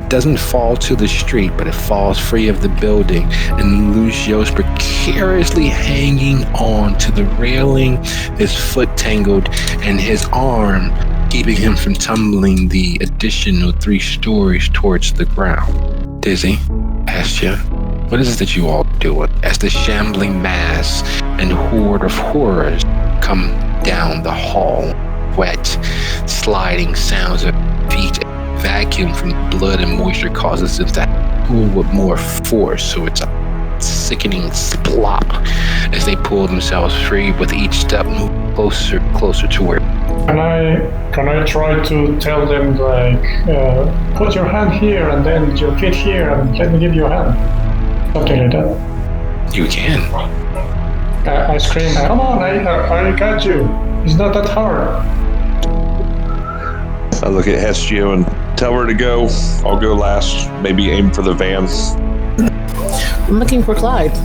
It doesn't fall to the street, but it falls free of the building, and Lucios precariously hanging on to the railing, his foot tangled, and his arm keeping him from tumbling the additional 3 stories towards the ground. Dizzy, Hestia, what is it that you all are doing as the shambling mass and horde of horrors come down the hall? Wet, sliding sounds of feet, vacuum from blood and moisture causes them to pull with more force, so it's a sickening splop as they pull themselves free with each step moving closer to where. Can I try to tell them, like, put your hand here and then your feet here and let me give you a hand? Something like that. You can. I scream, come on, I got you. It's not that hard. I look at Hestia and tell her to go. I'll go last. Maybe aim for the van. I'm looking for Clyde.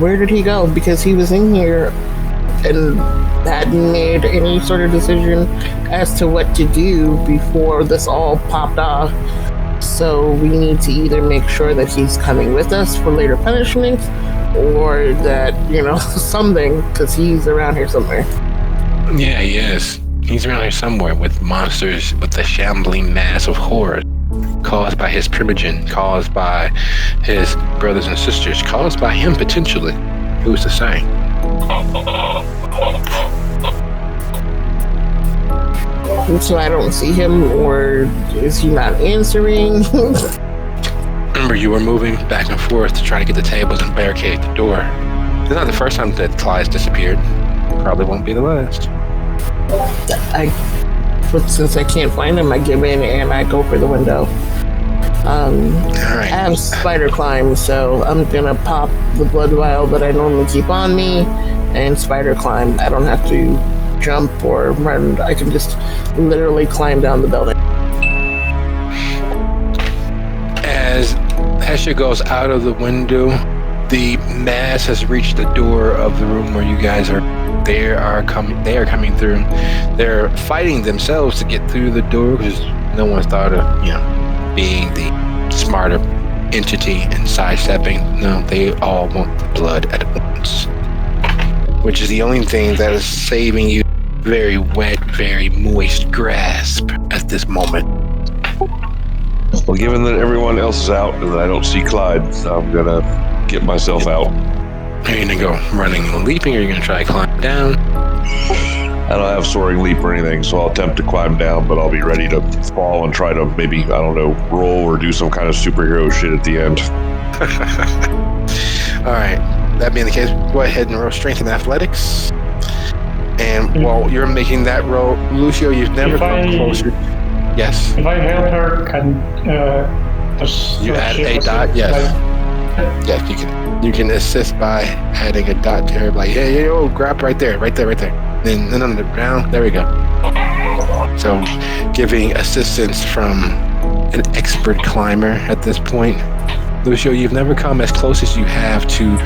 Where did he go? Because he was in here and hadn't made any sort of decision as to what to do before this all popped off. So we need to either make sure that he's coming with us for later punishment, or that, something, because he's around here somewhere. Yeah, he is. He's around here somewhere with monsters, with the shambling mass of horrors caused by his primogen, caused by his brothers and sisters, caused by him potentially. Who's to say? So I don't see him, or is he not answering? Remember, you were moving back and forth to try to get the tables and barricade the door. It's not the first time that Clyde's disappeared. Probably won't be the last. But since I can't find him, I give in and I go for the window. I have spider climb, so I'm gonna pop the blood vial that I normally keep on me and spider climb. I don't have to jump or run. I can just literally climb down the building. As Hestia goes out of the window, the mass has reached the door of the room where you guys are. They are coming through. They're fighting themselves to get through the door because no one's thought of, being the smarter entity and sidestepping. No, they all want the blood at once, which is the only thing that is saving you very wet, very moist grasp at this moment. Well, given that everyone else is out and I don't see Clyde, I'm gonna get myself out. Are you gonna go running and leaping, or are you gonna try to climb down? I don't have soaring leap or anything, so I'll attempt to climb down, but I'll be ready to fall and try to maybe, roll or do some kind of superhero shit at the end. All right. That being the case, go ahead and roll strength and athletics. And while you're making that roll, Lucio, you've never come closer. Yes. If I help her, can you add a dot? Yes. Yes, you can assist by adding a dot to her. Like, hey, yo, grab right there. Then on the ground. There we go. So, giving assistance from an expert climber at this point. Lucio, you've never come as close as you have to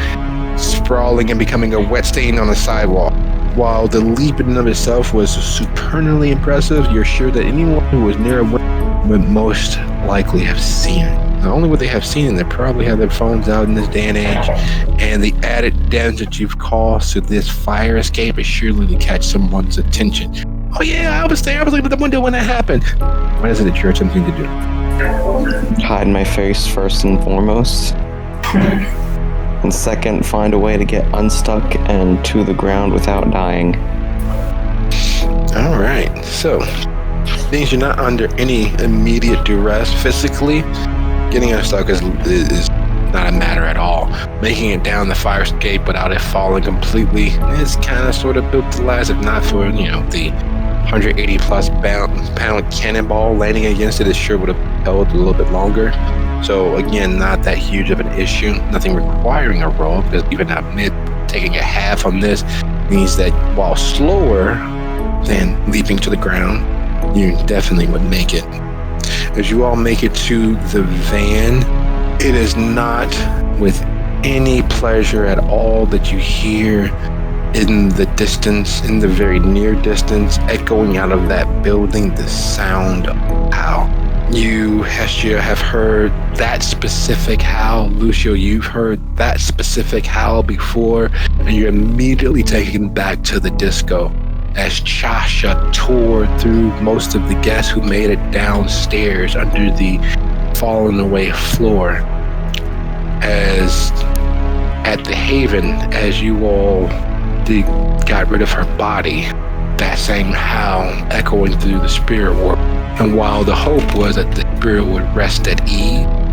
sprawling and becoming a wet stain on the sidewalk. While the leap in and of itself was supernally impressive, you're sure that anyone who was near would most likely have seen it. Not only would they have seen it, they probably have their phones out in this day and age, and the added damage that you've caused to this fire escape is surely to catch someone's attention. Oh yeah, I was there. I was looking at the window when that happened. What is it that you're attempting to do? Hide my face first and foremost. And second, find a way to get unstuck and to the ground without dying. All right. So, means you're not under any immediate duress physically. Getting unstuck is not a matter at all. Making it down the fire escape without it falling completely is kind of sort of built to last, if not for, the 180 plus pound cannonball landing against it sure would have held a little bit longer. So again, not that huge of an issue. Nothing requiring a roll, because even taking a half on this means that while slower than leaping to the ground, you definitely would make it. As you all make it to the van, it is not with any pleasure at all that you hear in the distance, in the very near distance, echoing out of that building, the sound of howl. You, Hestia, have heard that specific howl. Lucio, you've heard that specific howl before, and you're immediately taken back to the disco as Chasha tore through most of the guests who made it downstairs under the fallen away floor. As at the Haven, as you all got rid of her body, that same howl echoing through the spirit world. And while the hope was that the spirit would rest at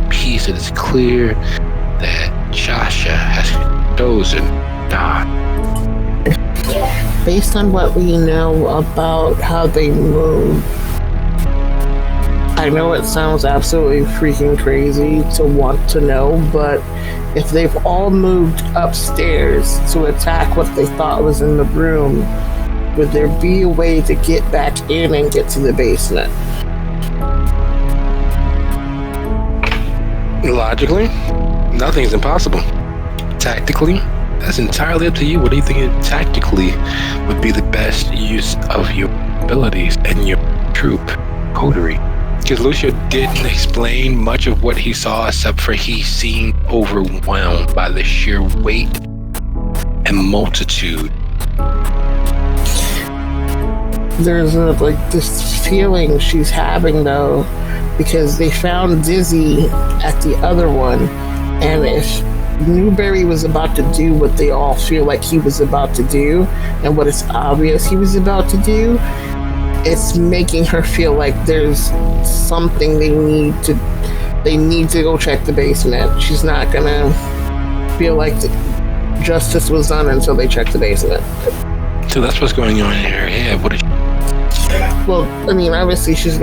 peace, it is clear that Chasha has chosen God. Based on what we know about how they move, I know it sounds absolutely freaking crazy to want to know, but if they've all moved upstairs to attack what they thought was in the room, would there be a way to get back in and get to the basement? Logically, nothing's impossible. Tactically, that's entirely up to you. What do you think tactically would be the best use of your abilities and your troop coterie? Because Lucio didn't explain much of what he saw, except for he seemed overwhelmed by the sheer weight and multitude. There's this feeling she's having though, because they found Dizzy at the other one, and if Newberry was about to do what they all feel like he was about to do, and what it's obvious he was about to do, it's making her feel like there's something they need to go check the basement. She's not gonna feel like justice was done until they check the basement. So that's what's going on in her head. What is Well, I mean, obviously she's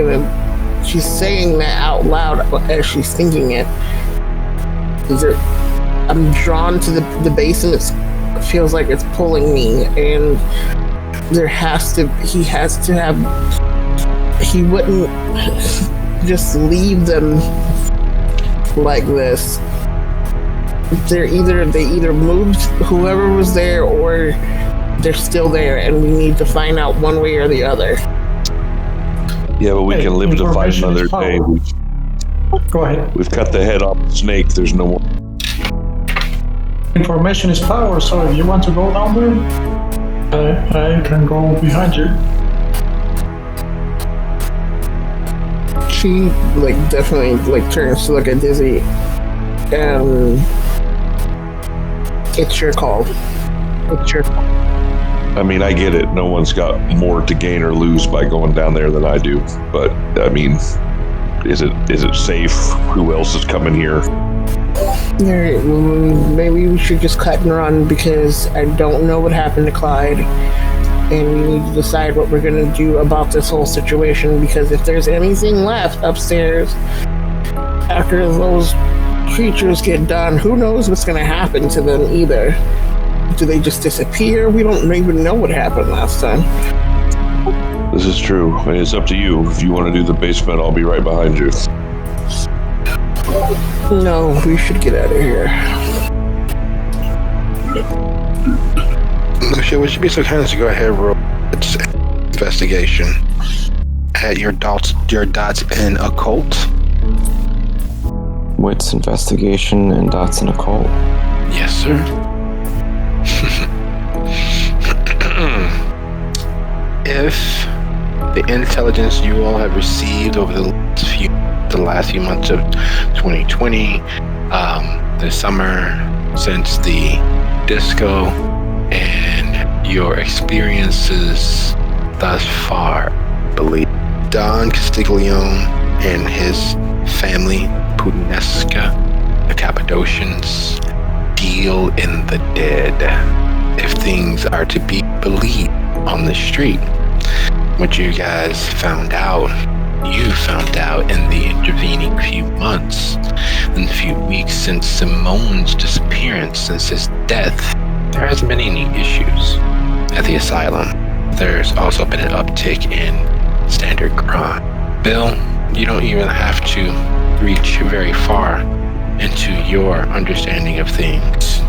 saying that out loud as she's thinking it. I'm drawn to the basement. It feels like it's pulling me, and he wouldn't just leave them like this. They either moved whoever was there, or they're still there, and we need to find out one way or the other. Yeah, but we can live to fight another day. Go ahead. We've cut the head off the snake. There's no more. Information is power, so if you want to go down there, I can go behind you. She definitely turns to look at Dizzy. It's your call. I mean, I get it. No one's got more to gain or lose by going down there than I do. But I mean, is it safe? Who else is coming here? Maybe we should just cut and run, because I don't know what happened to Clyde. and we need to decide what we're going to do about this whole situation, because if there's anything left upstairs after those creatures get done, who knows what's going to happen to them either. Do they just disappear? We don't even know what happened last time. This is true. I mean, it's up to you. If you want to do the basement, I'll be right behind you. No, we should get out of here. Lucia, would you be so kind as to go ahead and roll its investigation at your dots in occult? Wits investigation and dots in occult. Yes, sir. If the intelligence you all have received over the last few months of 2020, the summer since the disco, and your experiences thus far, I believe Don Castiglione and his family, Pudinesca, the Cappadocians, deal in the dead. If things are to be believed on the street, what you guys found out in the intervening few months, in the few weeks since Simone's disappearance, since his death, there hasn't been any issues at the asylum. There's also been an uptick in standard crime. Bill, you don't even have to reach very far into your understanding of things.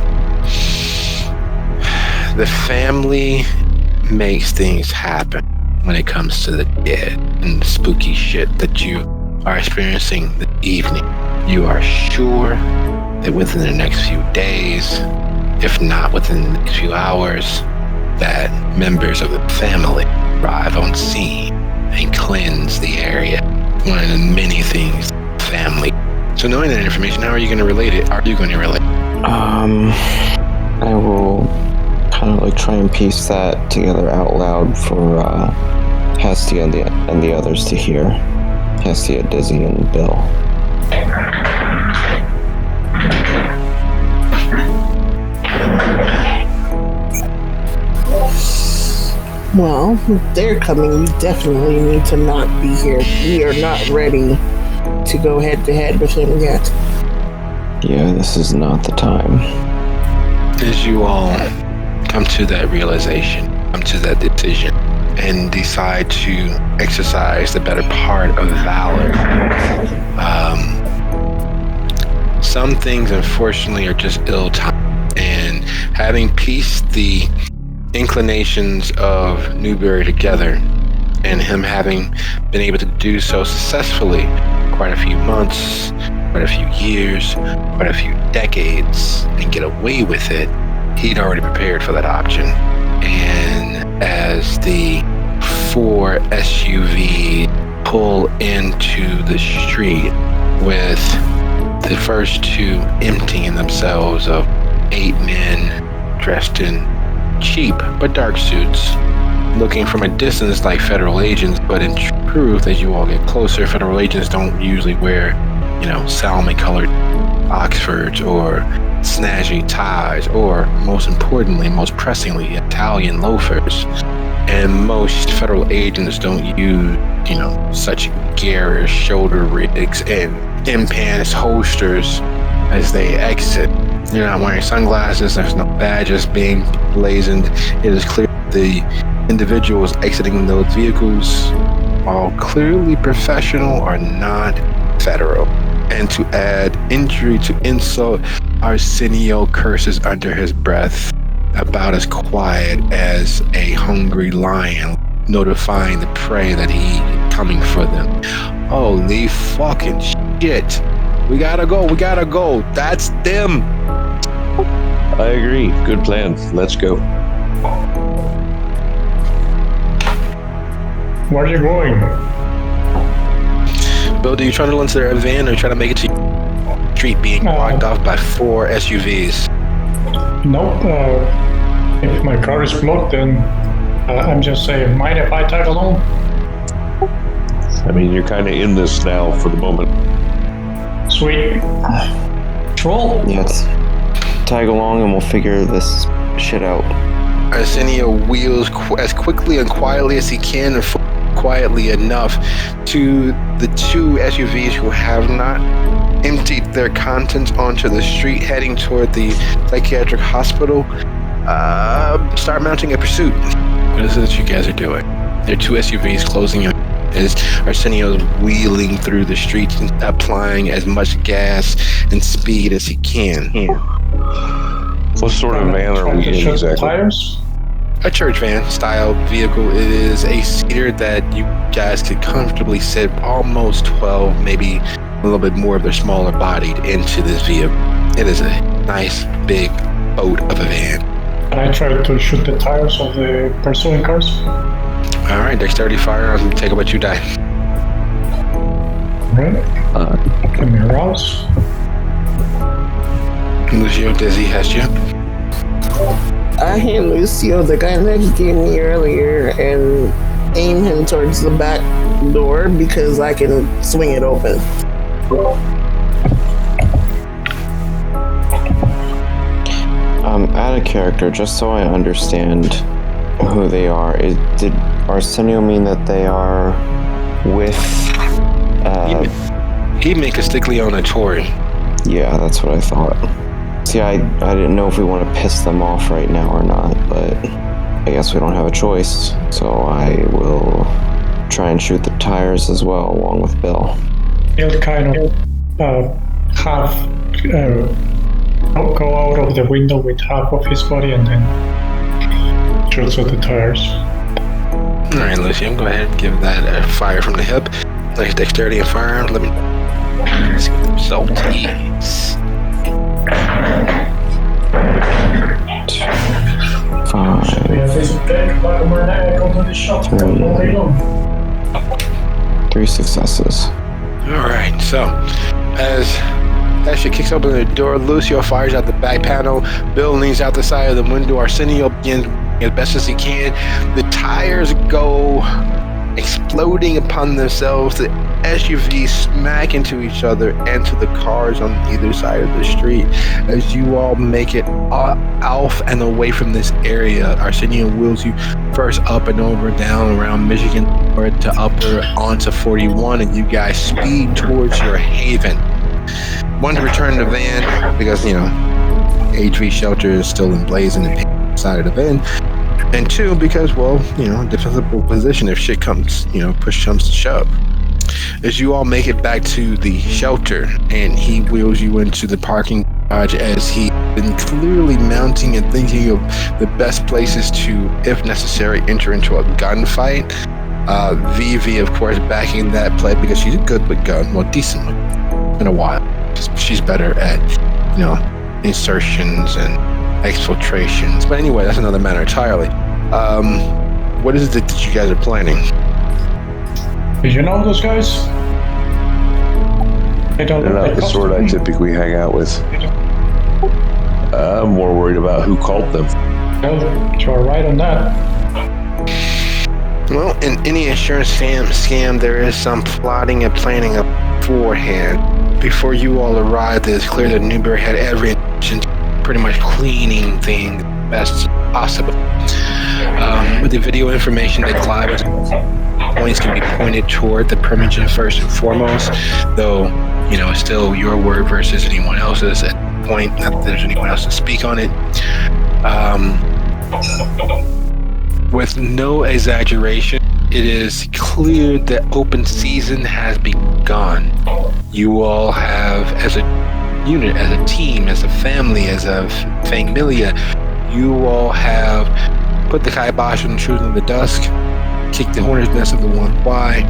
The family makes things happen when it comes to the dead and the spooky shit that you are experiencing this evening. You are sure that within the next few days, if not within the next few hours, that members of the family arrive on scene and cleanse the area. One of the many things family. So knowing that information, how are you going to relate it? Are you going to relate? I will kind of like try and piece that together out loud for Hestia and the others to hear. Hestia, Dizzy, and Bill. Well, if they're coming, we definitely need to not be here. We are not ready to go head-to-head with him yet. Yeah, this is not the time. As you all come to that realization, come to that decision, and decide to exercise the better part of valor, some things, unfortunately, are just ill-timed. And having pieced the inclinations of Newberry together, and him having been able to do so successfully quite a few months, quite a few years, quite a few decades, and get away with it, he'd already prepared for that option. And as the 4 SUVs pull into the street, with the first 2 emptying themselves of 8 men dressed in cheap but dark suits, looking from a distance like federal agents, but in truth, as you all get closer, federal agents don't usually wear, salmon-colored Oxfords or snazzy ties, or most importantly, most pressingly, Italian loafers. And most federal agents don't use, such garish shoulder rigs and in-pants holsters as they exit. You're not wearing sunglasses, there's no badges being blazoned. It is clear the individuals exiting those vehicles, while clearly professional, are not federal. And to add injury to insult, Arsenio curses under his breath, about as quiet as a hungry lion notifying the prey that he's coming for them. Holy fucking shit. We gotta go. That's them. I agree. Good plan. Let's go. Where are you going? Bill, do you try to run to their van, or try to make it to the street being blocked off by 4 SUVs? Nope. If my car is blocked, then I'm just saying, mind if I tag along? I mean, you're kind of in this now for the moment. Sweet. Troll. Yes. Tag along and we'll figure this shit out. Arsenio wheels as quickly and quietly as he can, and quietly enough to the two SUVs who have not emptied their contents onto the street heading toward the psychiatric hospital. Start mounting a pursuit. What is it that you guys are doing? There are two SUVs closing in as Arsenio's wheeling through the streets and applying as much gas and speed as he can. What sort of van are we in exactly? Tires? A church van style vehicle. It is a seater that you guys could comfortably sit almost 12, maybe a little bit more if they're smaller bodied into this vehicle. It is a nice big boat of a van. And I tried to shoot the tires of the pursuing cars. All right, dexterity firearms. Take what you die. Right. Give me a rouse. Lucio, Dizzy has you. I hand Lucio the gun that he gave me earlier and aim him towards the back door because I can swing it open. Out of character, just so I understand who they are. Did Arsenio mean that they are with? He make a Stiglione Tori. Yeah, that's what I thought. See, I didn't know if we want to piss them off right now or not, but I guess we don't have a choice. So I will try and shoot the tires as well, along with Bill. He'll kind of go out of the window with half of his body and then shoots at the tires. All right, Lucian, go ahead and give that a fire from the hip. Nice dexterity and firearms. Let me see what the result is. 5, 3 successes. All right, so as she kicks open the door, Lucio fires out the back panel. Bill leans out the side of the window. Arsenio begins as best as he can. The tires go exploding upon themselves. The SUVs smack into each other and to the cars on either side of the street. As you all make it off and away from this area, Arsenio wheels you first up and over, down around Michigan or to upper onto 41, and you guys speed towards your haven. One, to return the van because, HV shelter is still emblazoned and side of the van. And two, because, defensible position if shit comes, push comes to shove. As you all make it back to the shelter, and he wheels you into the parking garage as he's been clearly mounting and thinking of the best places to, if necessary, enter into a gunfight. Vivi, of course, backing that play because she's good with gun, well, decent in a while. She's better at, insertions and exfiltrations. But anyway, that's another matter entirely. What is it that you guys are planning? Do you know those guys? They're not the sort I typically hang out with. I'm more worried about who called them. Well, you're right on that. Well, in any insurance scam, there is some plotting and planning beforehand. Before you all arrived, it's clear that Newberry had every intention of pretty much cleaning things best possible. With the video information that Clyde was points can be pointed toward the Primogen first and foremost, though, it's still your word versus anyone else's at the point, not that there's anyone else to speak on it. With no exaggeration, it is clear that open season has begun. You all have, as a unit, as a team, as a family, as a familia, you all have put the kibosh on Truth in the Dusk, kicked the hornet's nest of the 1Y,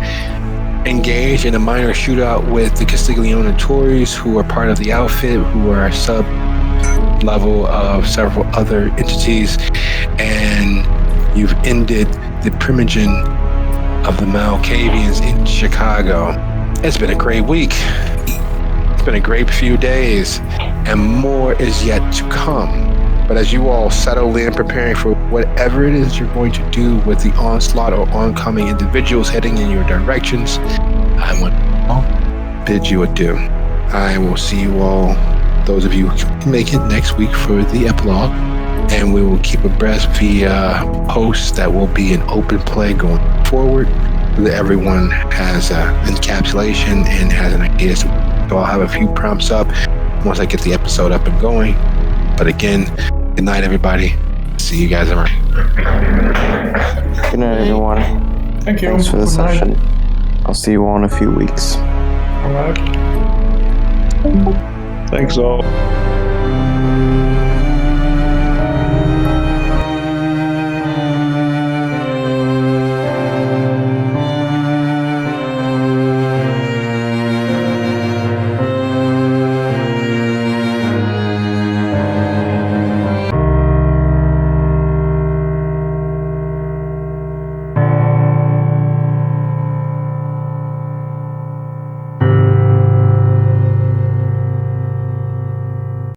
engaged in a minor shootout with the Castiglione Tories, who are part of the outfit, who are a sub-level of several other entities, and you've ended the Primogen of the Malkavians in Chicago. It's been a great week. It's been a great few days, and more is yet to come. But as you all settle in, preparing for whatever it is you're going to do with the onslaught or oncoming individuals heading in your directions, I want to bid you adieu. I will see you all, those of you who can make it next week for the epilogue. and we will keep abreast via posts that will be an open play going forward. Everyone has encapsulation and has an idea. So I'll have a few prompts up once I get the episode up and going. But again, good night, everybody. See you guys around. Good night, everyone. Thank you. Thanks for the Good night. session. I'll see you all in a few weeks. All right. Thanks all.